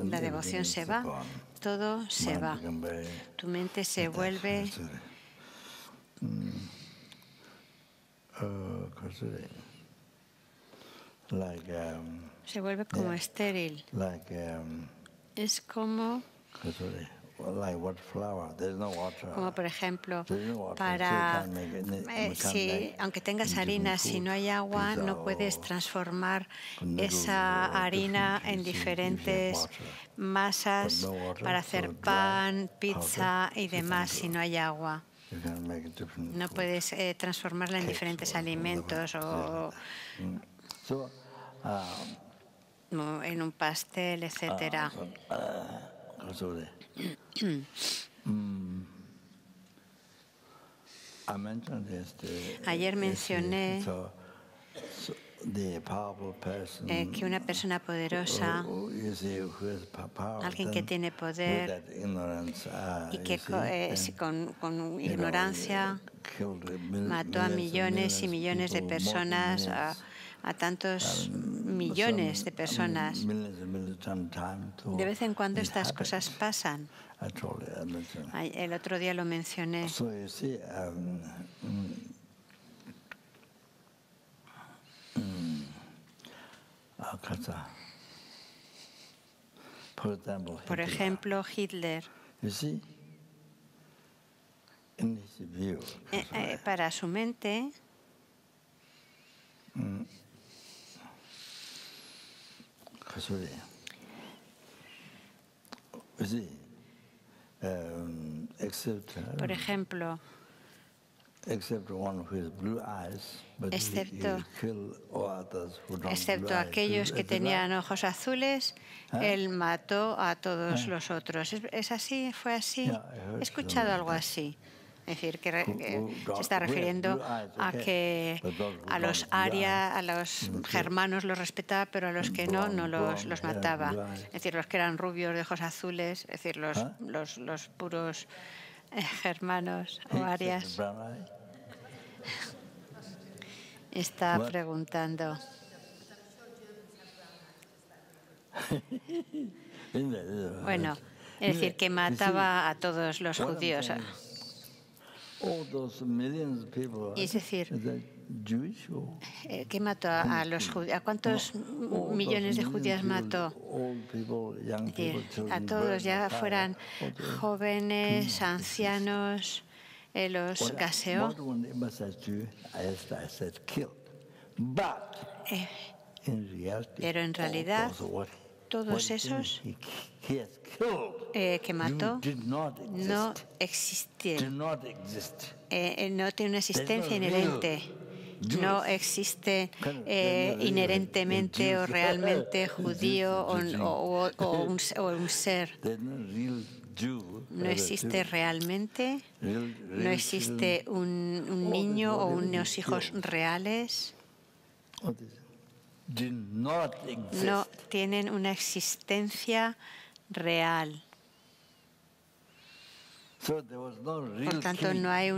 Speaker 1: la devoción se va, todo se va. Tu mente se vuelve como estéril. Es como por ejemplo, aunque tengas harina, si no hay agua, no puedes transformar esa harina en diferentes masas para hacer pan, pizza y demás si no hay agua. No puedes transformarla en diferentes alimentos o en un pastel, etcétera. Ayer mencioné que una persona poderosa, alguien que tiene poder y que con ignorancia mató a millones y millones de personas, a tantos millones de personas. De vez en cuando estas cosas pasan. El otro día lo mencioné. Por ejemplo, Hitler. Para su mente, por ejemplo, excepto aquellos que tenían ojos azules, él mató a todos los otros. ¿Es así? ¿Fue así? He escuchado algo así. Es decir, que se está refiriendo a que a los aria, a los germanos los respetaba, pero a los que no los mataba. Es decir, los que eran rubios de ojos azules, es decir, los puros germanos o arias. Está preguntando. Bueno, es decir, que mataba a todos los judíos. Es decir, ¿qué mató a los judíos? ¿A cuántos millones de judíos mató? Es decir, a todos, ya fueran jóvenes, ancianos, los gaseó. Pero en realidad, todos esos que mató no existen. No tiene una existencia inherente. No existe inherentemente o realmente judío o un ser. No existe realmente. No existe un niño o unos hijos reales. No tienen una existencia real. Por tanto, no hay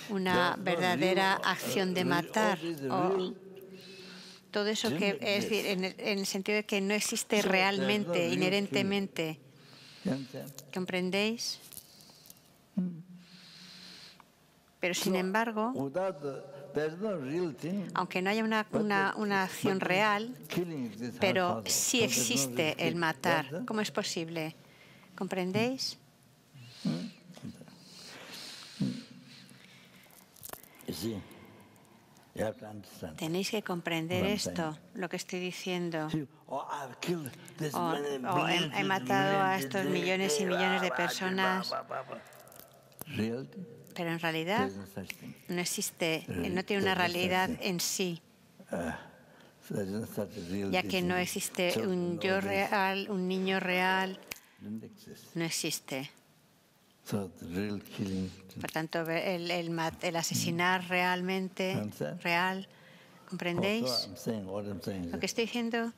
Speaker 1: una verdadera acción de matar. Todo eso que es decir, en el sentido de que no existe realmente, inherentemente. ¿Comprendéis? Pero sin embargo, aunque no haya una acción real, pero sí existe el matar. ¿Cómo es posible? ¿Comprendéis? Tenéis que comprender esto, lo que estoy diciendo. He matado a estos millones y millones de personas. Pero en realidad no existe, no tiene una realidad en sí, ya que no existe un yo real, un niño real, no existe. Por tanto, el asesinar realmente, real, ¿comprendéis? Lo que estoy diciendo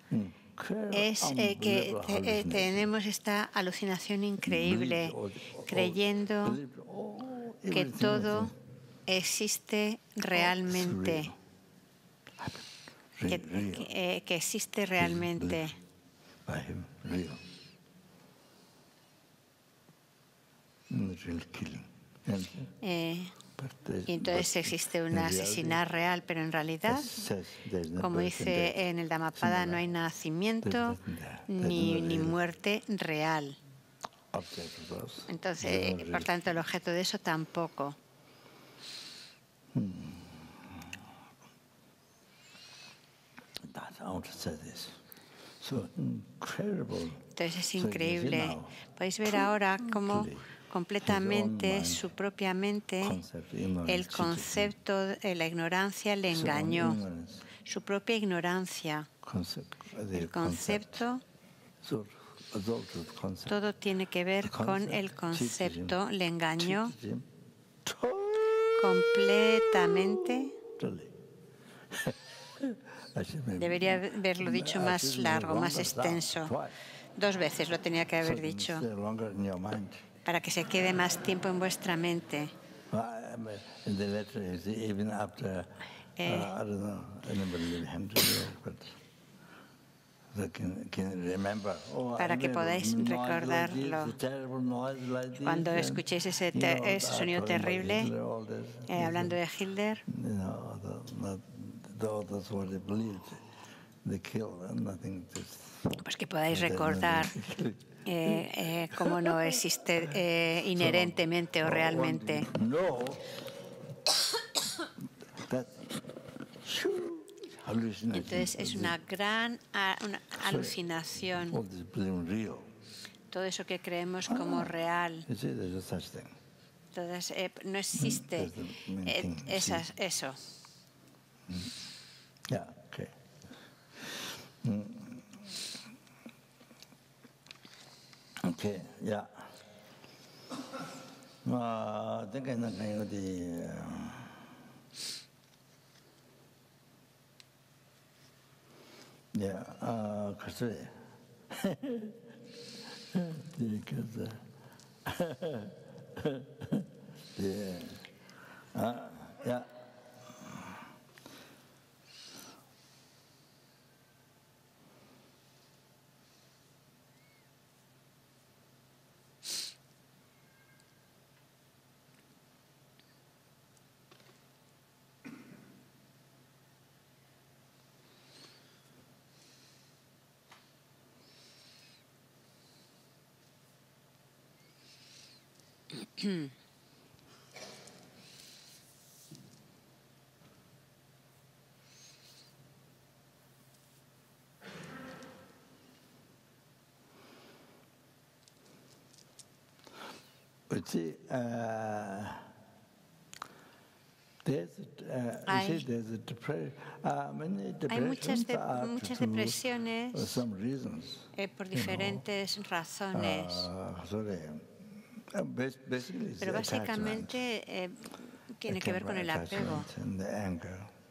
Speaker 1: es que tenemos esta alucinación increíble, creyendo que todo existe realmente, que existe realmente. Y entonces existe un asesinar real, pero en realidad, como dice en el Dhammapada, no hay nacimiento ni muerte real. Entonces, por tanto, el objeto de eso tampoco. Entonces es increíble. Podéis ver ahora cómo completamente su propia mente, el concepto de la ignorancia le engañó. Su propia ignorancia. El concepto, todo tiene que ver con el concepto, le engañó completamente. Debería haberlo dicho más largo, más extenso. 2 veces lo tenía que haber dicho, para que se quede más tiempo en vuestra mente. Para que podáis recordarlo. Cuando escuchéis ese sonido terrible, hablando de Hitler, pues que podáis recordar cómo no existe inherentemente o realmente. Entonces es una gran alucinación. Todo eso que creemos como real. Entonces no existe eso.
Speaker 2: Okay, yeah. I think I know the kasi yeah. But see,
Speaker 1: hay muchas depresiones por diferentes razones. Pero básicamente tiene que ver con el apego.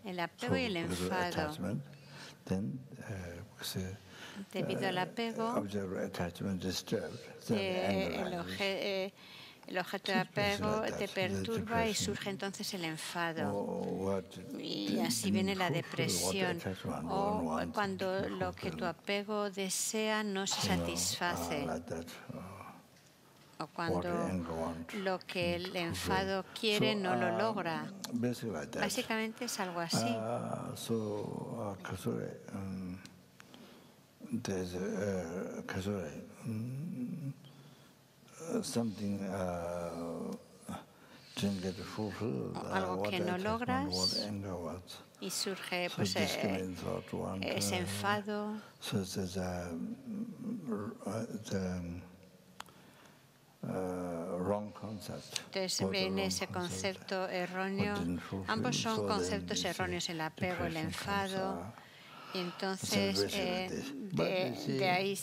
Speaker 1: El apego y el enfado. Debido al apego, el objeto de apego te perturba y surge entonces el enfado. Y así viene la depresión. O cuando lo que tu apego desea no se satisface. O cuando lo que el enfado quiere no lo logra. Básicamente es algo así. Algo que no logras y surge pues, ese enfado. Entonces viene ese concepto erróneo. Ambos son conceptos erróneos, el apego, el enfado. Y entonces de ahí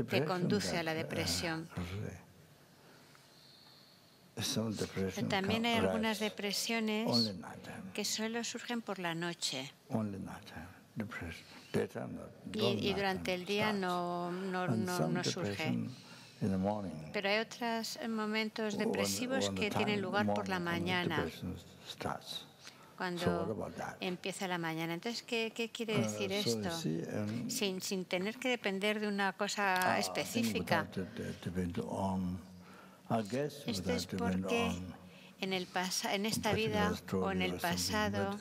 Speaker 1: te conduce a la depresión. También hay algunas depresiones que solo surgen por la noche. Y durante el día no surge. Pero hay otros momentos depresivos que tienen lugar por la mañana, cuando empieza la mañana. Entonces, ¿qué quiere decir esto? Sin tener que depender de una cosa específica. Esto es porque en esta vida o en el pasado,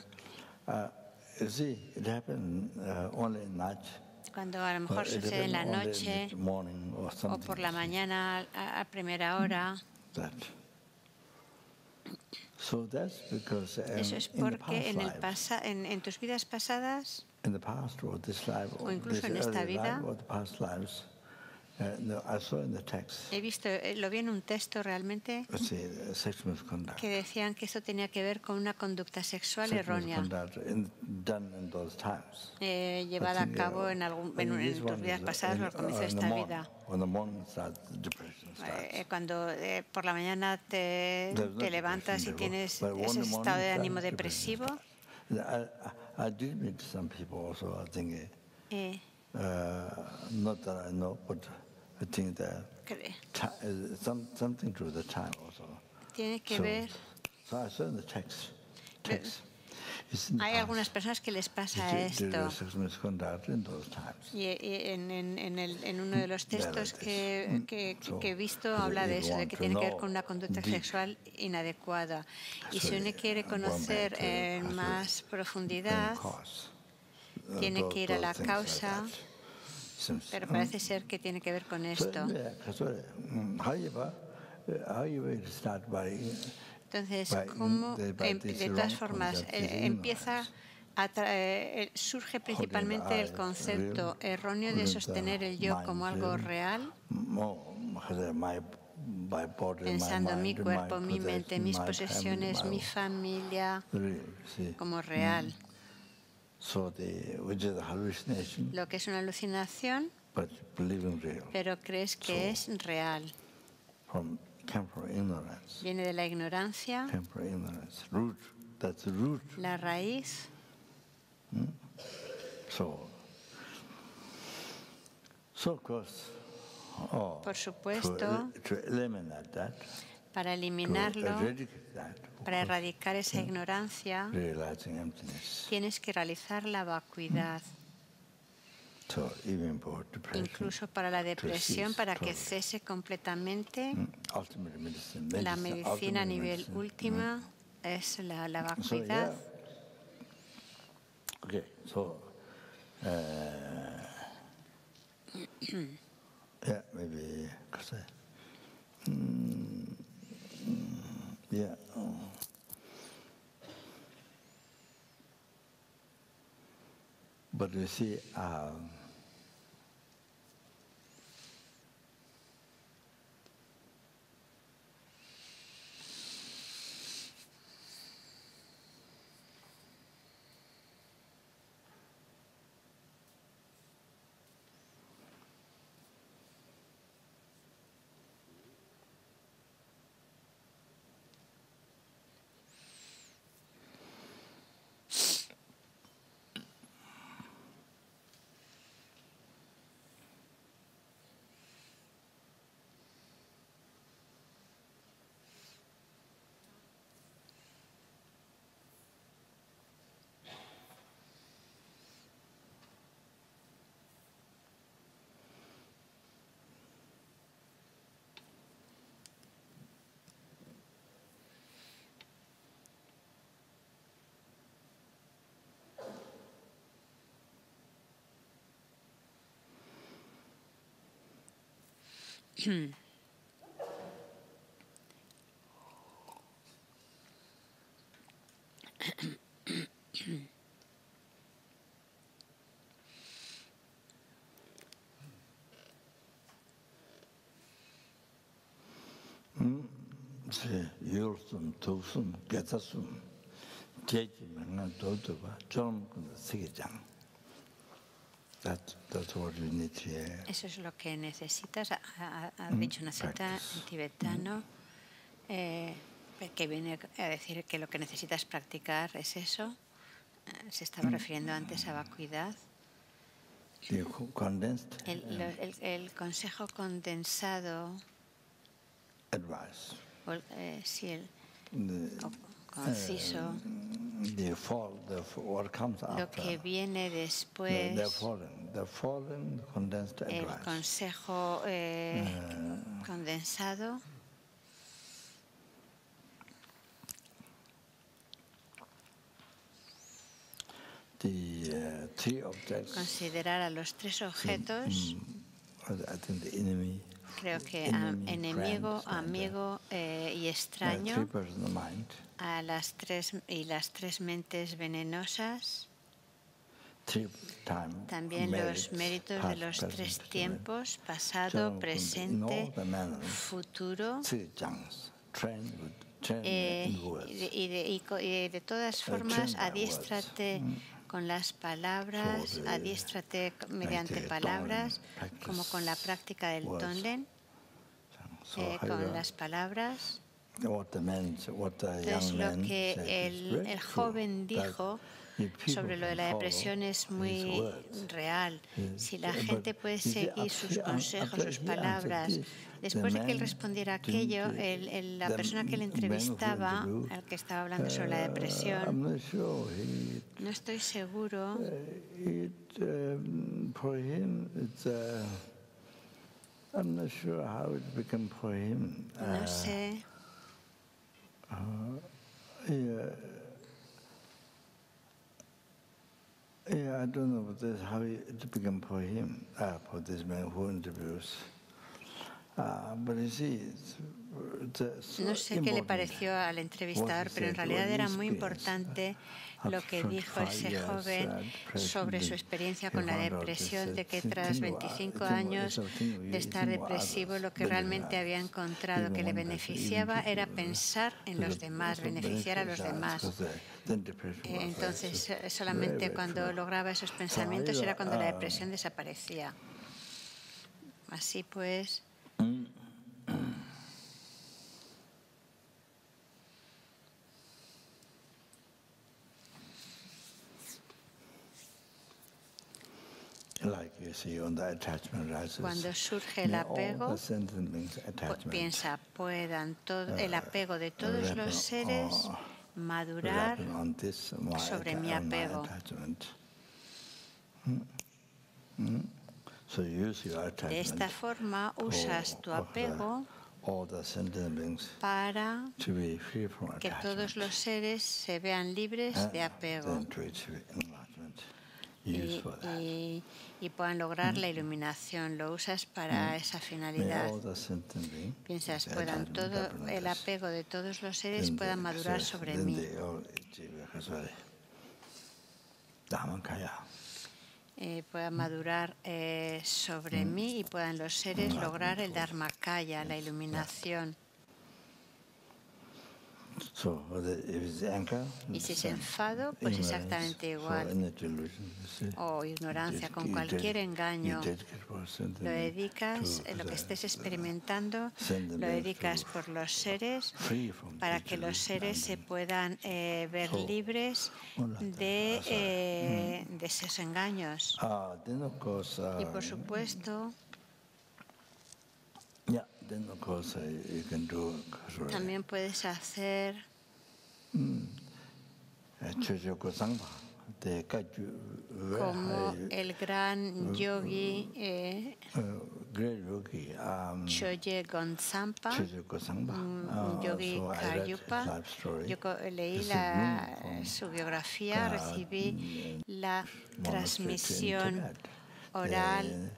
Speaker 1: cuando a lo mejor sucede en la noche o por la mañana a primera hora. Eso es porque en tus vidas pasadas o incluso en esta vida, lo vi en un texto realmente que decían que esto tenía que ver con una conducta sexual errónea llevada a cabo en tus vidas pasadas o al comienzo de esta vida. Cuando por la mañana te levantas y tienes ese estado de ánimo depresivo,
Speaker 2: I did meet some people also, I think, not that I know, but I think that something to the time also.
Speaker 1: Tiene que ver.
Speaker 2: So I saw in the text.
Speaker 1: Hay algunas personas que les pasa esto. Y en uno de los textos que he visto habla de eso, de que tiene que ver con una conducta sexual inadecuada. Y si uno quiere conocer en más profundidad, tiene que ir a la causa, pero parece ser que tiene que ver con esto. Entonces, ¿cómo? De todas formas, surge principalmente el concepto erróneo de sostener el yo como algo real, pensando mi cuerpo, mi mente, mis posesiones, mi familia como real. Lo que es una alucinación, pero crees que es real. Viene de la ignorancia, la raíz. Por supuesto, para eliminarlo, para erradicar esa ignorancia, tienes que realizar la vacuidad. Incluso para la depresión, para que cese completamente, la medicina a nivel última es la vacuidad.
Speaker 2: Okay, so yeah, maybe yeah. But you see, 율숨, 두숨, 깨tasum, 제지면은 도도가 좀 쓰기장. That's what you need to hear.
Speaker 1: Eso es lo que necesitas. Ha dicho una cita en tibetano que viene a decir que lo que necesitas practicar es eso. Se estaba refiriendo antes a vacuidad. El consejo condensado.
Speaker 2: Advice.
Speaker 1: Conciso. Lo que viene después. El consejo condensado. Considerar a los tres objetos. Creo que enemigo, amigo y extraño, a las tres mentes venenosas, también los méritos de los tres tiempos, pasado, presente, futuro, y de todas formas adiéstrate con las palabras, adiéstrate mediante palabras, como con la práctica del Tonglen, con las palabras. Entonces, lo que el joven dijo sobre lo de la depresión es muy real. Si la gente puede seguir sus consejos, sus palabras, después de que él respondiera aquello, la persona que le entrevistaba, al que estaba hablando sobre la depresión, no estoy seguro. No sé.
Speaker 2: I don't know how it became for him, for this man who interviews. But you see,
Speaker 1: no sé qué le pareció al entrevistador, pero en realidad era muy importante lo que dijo ese joven sobre su experiencia con la depresión, de que tras 25 años de estar depresivo, lo que realmente había encontrado que le beneficiaba era pensar en los demás, beneficiar a los demás. Entonces, solamente cuando lograba esos pensamientos era cuando la depresión desaparecía. Así pues, cuando surge el apego, piensa, ¿puedan el apego de todos los seres madurar sobre mi apego? De esta forma usas tu apego para que todos los seres se vean libres de apego y puedan lograr la iluminación. Lo usas para esa finalidad. Piensas, puedan todo el apego de todos los seres puedan madurar sobre mí. Puedan madurar sobre mí y puedan los seres lograr el Dharmakaya, la iluminación. Y si es enfado, pues exactamente igual. O ignorancia, con cualquier engaño. Lo dedicas, lo que estés experimentando, lo dedicas por los seres para que los seres se puedan ver libres de esos engaños. Y por supuesto, también puedes hacer como el gran yogi Choje Gonsampa, un yogi Karyupa. Yo leí su biografía, recibí la transmisión oral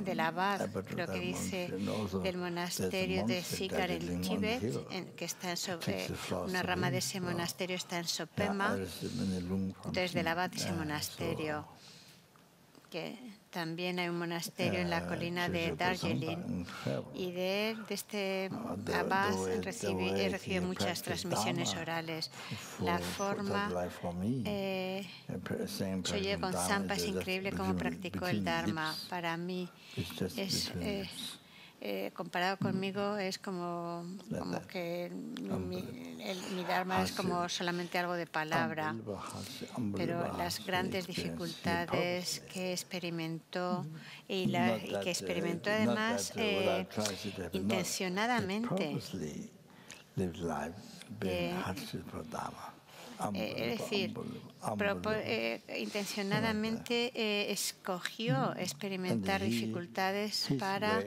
Speaker 1: del abad, creo que dice, del monasterio de Sikar en Tíbet, que está una rama de ese monasterio está en Sopema. Entonces, del abad de ese monasterio, que también hay un monasterio en la colina de Darjeeling, y de él, de este abad, he recibido muchas transmisiones orales. La forma, Choje Gonsampa, es increíble cómo practicó el Dharma. Para mí, comparado conmigo, es como que mi Dharma es como solamente algo de palabra, pero las grandes dificultades que experimentó y que experimentó además intencionadamente, es decir, intencionadamente escogió experimentar dificultades para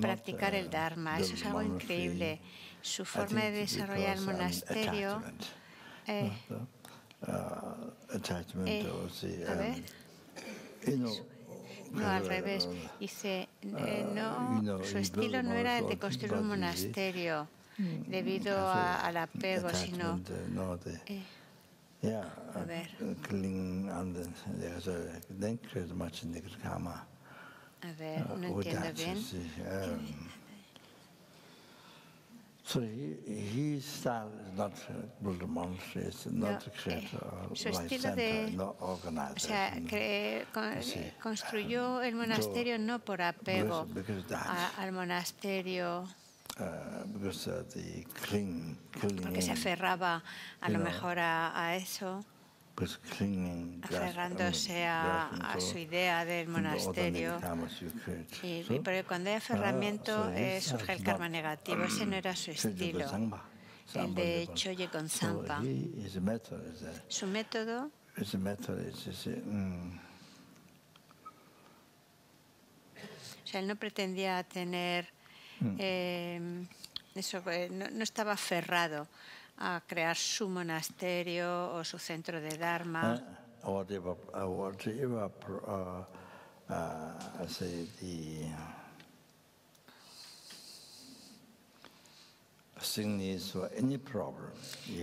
Speaker 1: practicar el Dharma. Eso es algo increíble. Su forma de desarrollar el monasterio. No, al revés. Dice, su estilo no era el de construir un monasterio debido al apego, sino... A ver. A ver, no entiendo bien.
Speaker 2: So his style is not build a monastery, it's not to create a life center, not organize.
Speaker 1: O sea, construyó el monasterio no por apego al monasterio. porque se aferraba a lo mejor a eso, aferrándose a su idea del monasterio. Porque cuando hay aferramiento surge el karma negativo. Ese no era su estilo. Él, de hecho, llegó en Zampa. Su método o sea, él no pretendía tener eso, no estaba aferrado a crear su monasterio o su centro de Dharma.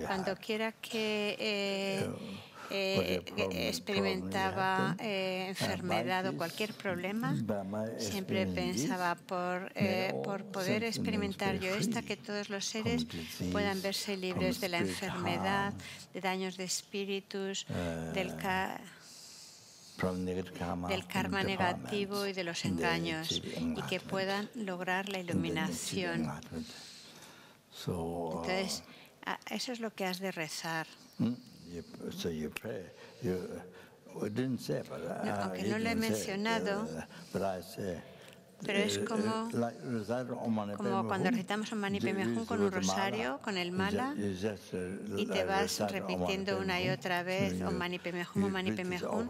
Speaker 1: Cuando quiera que experimentaba enfermedad o cualquier problema, siempre pensaba por poder experimentar yo que todos los seres puedan verse libres de la enfermedad, de daños de espíritus, del karma negativo y de los engaños, y que puedan lograr la iluminación. Entonces, eso es lo que has de rezar. Aunque no lo he mencionado, pero es como cuando recitamos un Mani Padme Hum con un rosario, con el mala, y te vas repitiendo una y otra vez Om Mani Padme Hum, Om Mani Padme Hum.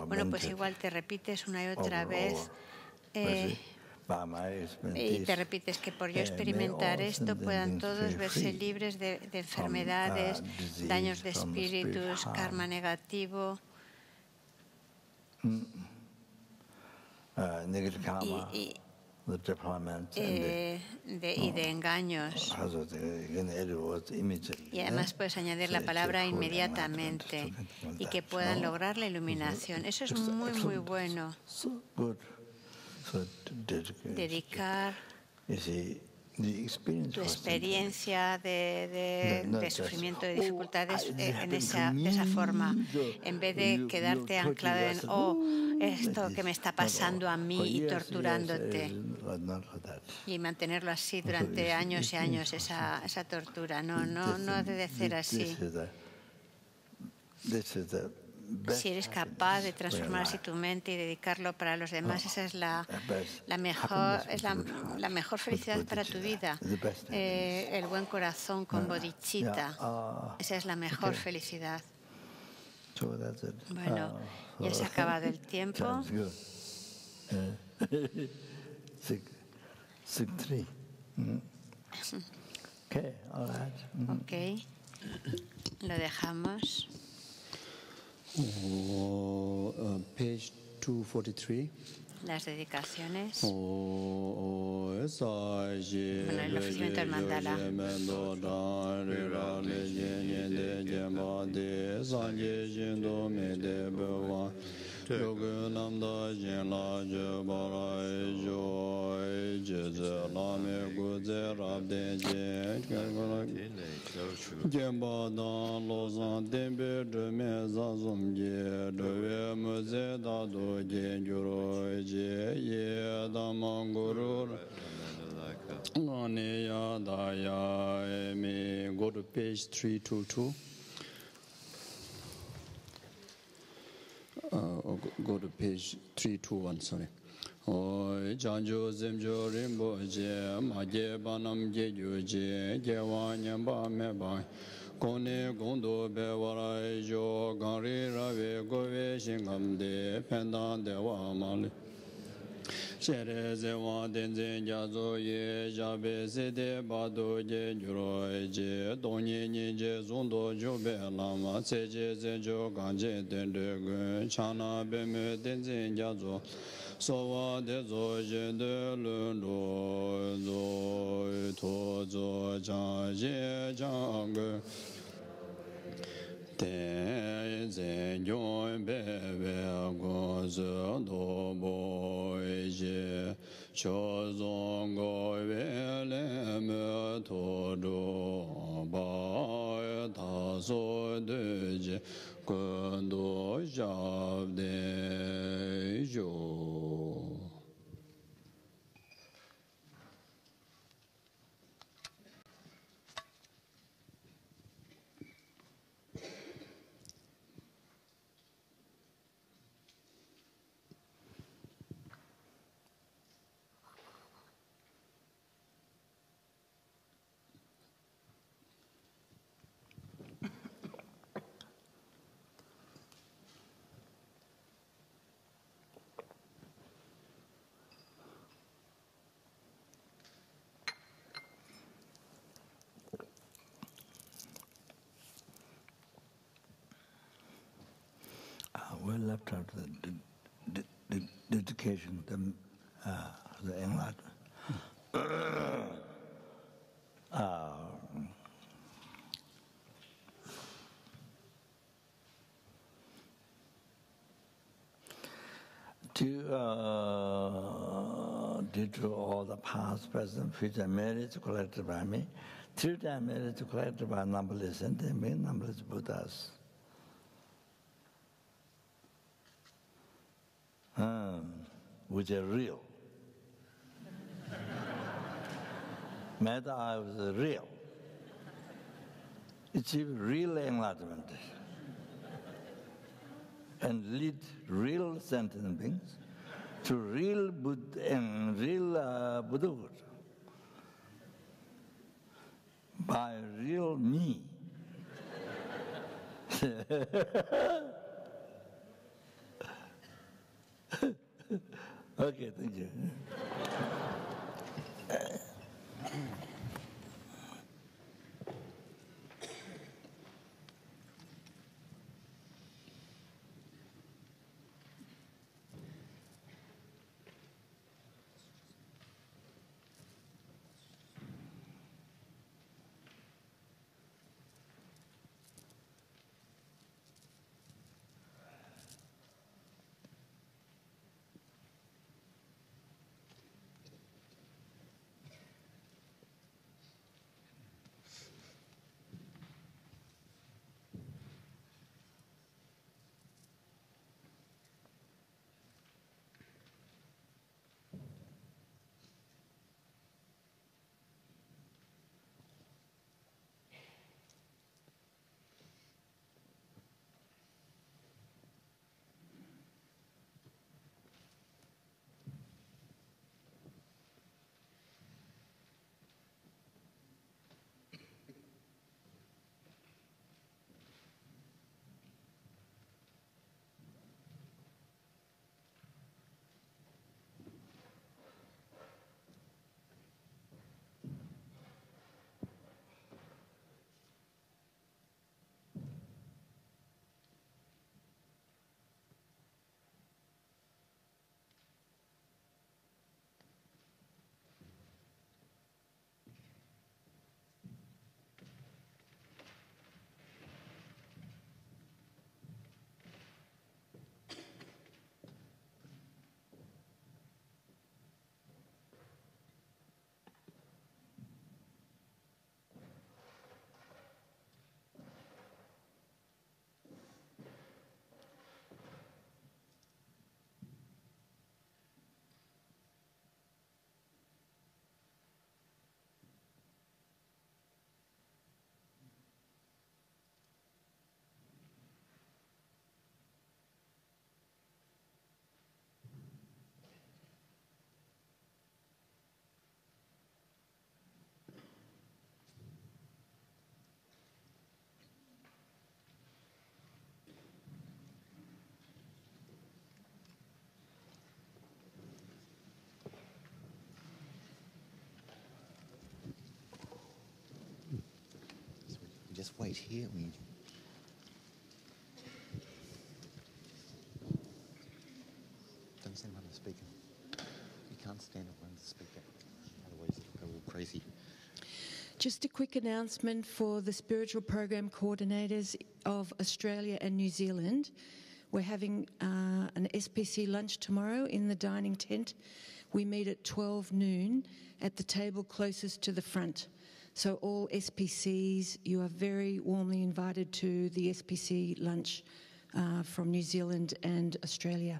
Speaker 1: Bueno, pues igual te repites una y otra vez y te repites que por yo experimentar esto puedan todos verse libres de enfermedades, daños de espíritus, karma negativo y de engaños. Y además puedes añadir la palabra inmediatamente y que puedan lograr la iluminación. Eso es muy, muy bueno. Dedicar tu experiencia de sufrimiento, de dificultades de esa forma, en vez de quedarte anclado en esto que me está pasando a mí y torturándote, y mantenerlo así durante años y años, esa tortura. No debe ser así. Si eres capaz de transformar así tu mente y dedicarlo para los demás, esa es la mejor felicidad para tu vida. El buen corazón con bodhicitta, esa es la mejor felicidad. Bueno, ya se ha acabado el tiempo. Ok, lo dejamos.
Speaker 3: Page 243.
Speaker 1: Las dedicaciones. Bueno, el ofrecimiento del mandala.
Speaker 3: Go to page 322. Go to page 321, sorry. Janjo Zemjo Rimbo Je, Maje Banam Jeju Je, Gewanyam Ba Meba, Kone Gondo Bewara Jo, Gari Rave Gove Shingam De, Pendan Dewa Mali. Shere Zewa Denzen Jazo Ye, Jabe Sede Bado Je, Juro Je, Donye Nije Zondo Jobe Lama, Seje Zejo Ganje Dende Gun, Chana Beme Denzen Jazo. So de zo je de le do zo to zo ja je jang te ze yon be be go zo do bo je cho zong go we le me to do ba ta so de je kun do ja de jo
Speaker 2: we left out the dedication, the enlightenment. Due to all the past, present, future merits collected by me, 3 times merits collected by numberless sentient, numberless Buddhas. Which are real. Matter is real. Achieve real enlightenment and lead real sentient beings to real Buddhahood by real me. Okay, thank you.
Speaker 4: Just wait here. Don't stand behind the speaker. You can't stand behind the speaker, otherwise it'll go all crazy.
Speaker 5: Just a quick announcement for the spiritual program coordinators of Australia and New Zealand. We're having an SPC lunch tomorrow in the dining tent. We meet at 12 noon at the table closest to the front. So all SPCs, you are very warmly invited to the SPC lunch from New Zealand and Australia.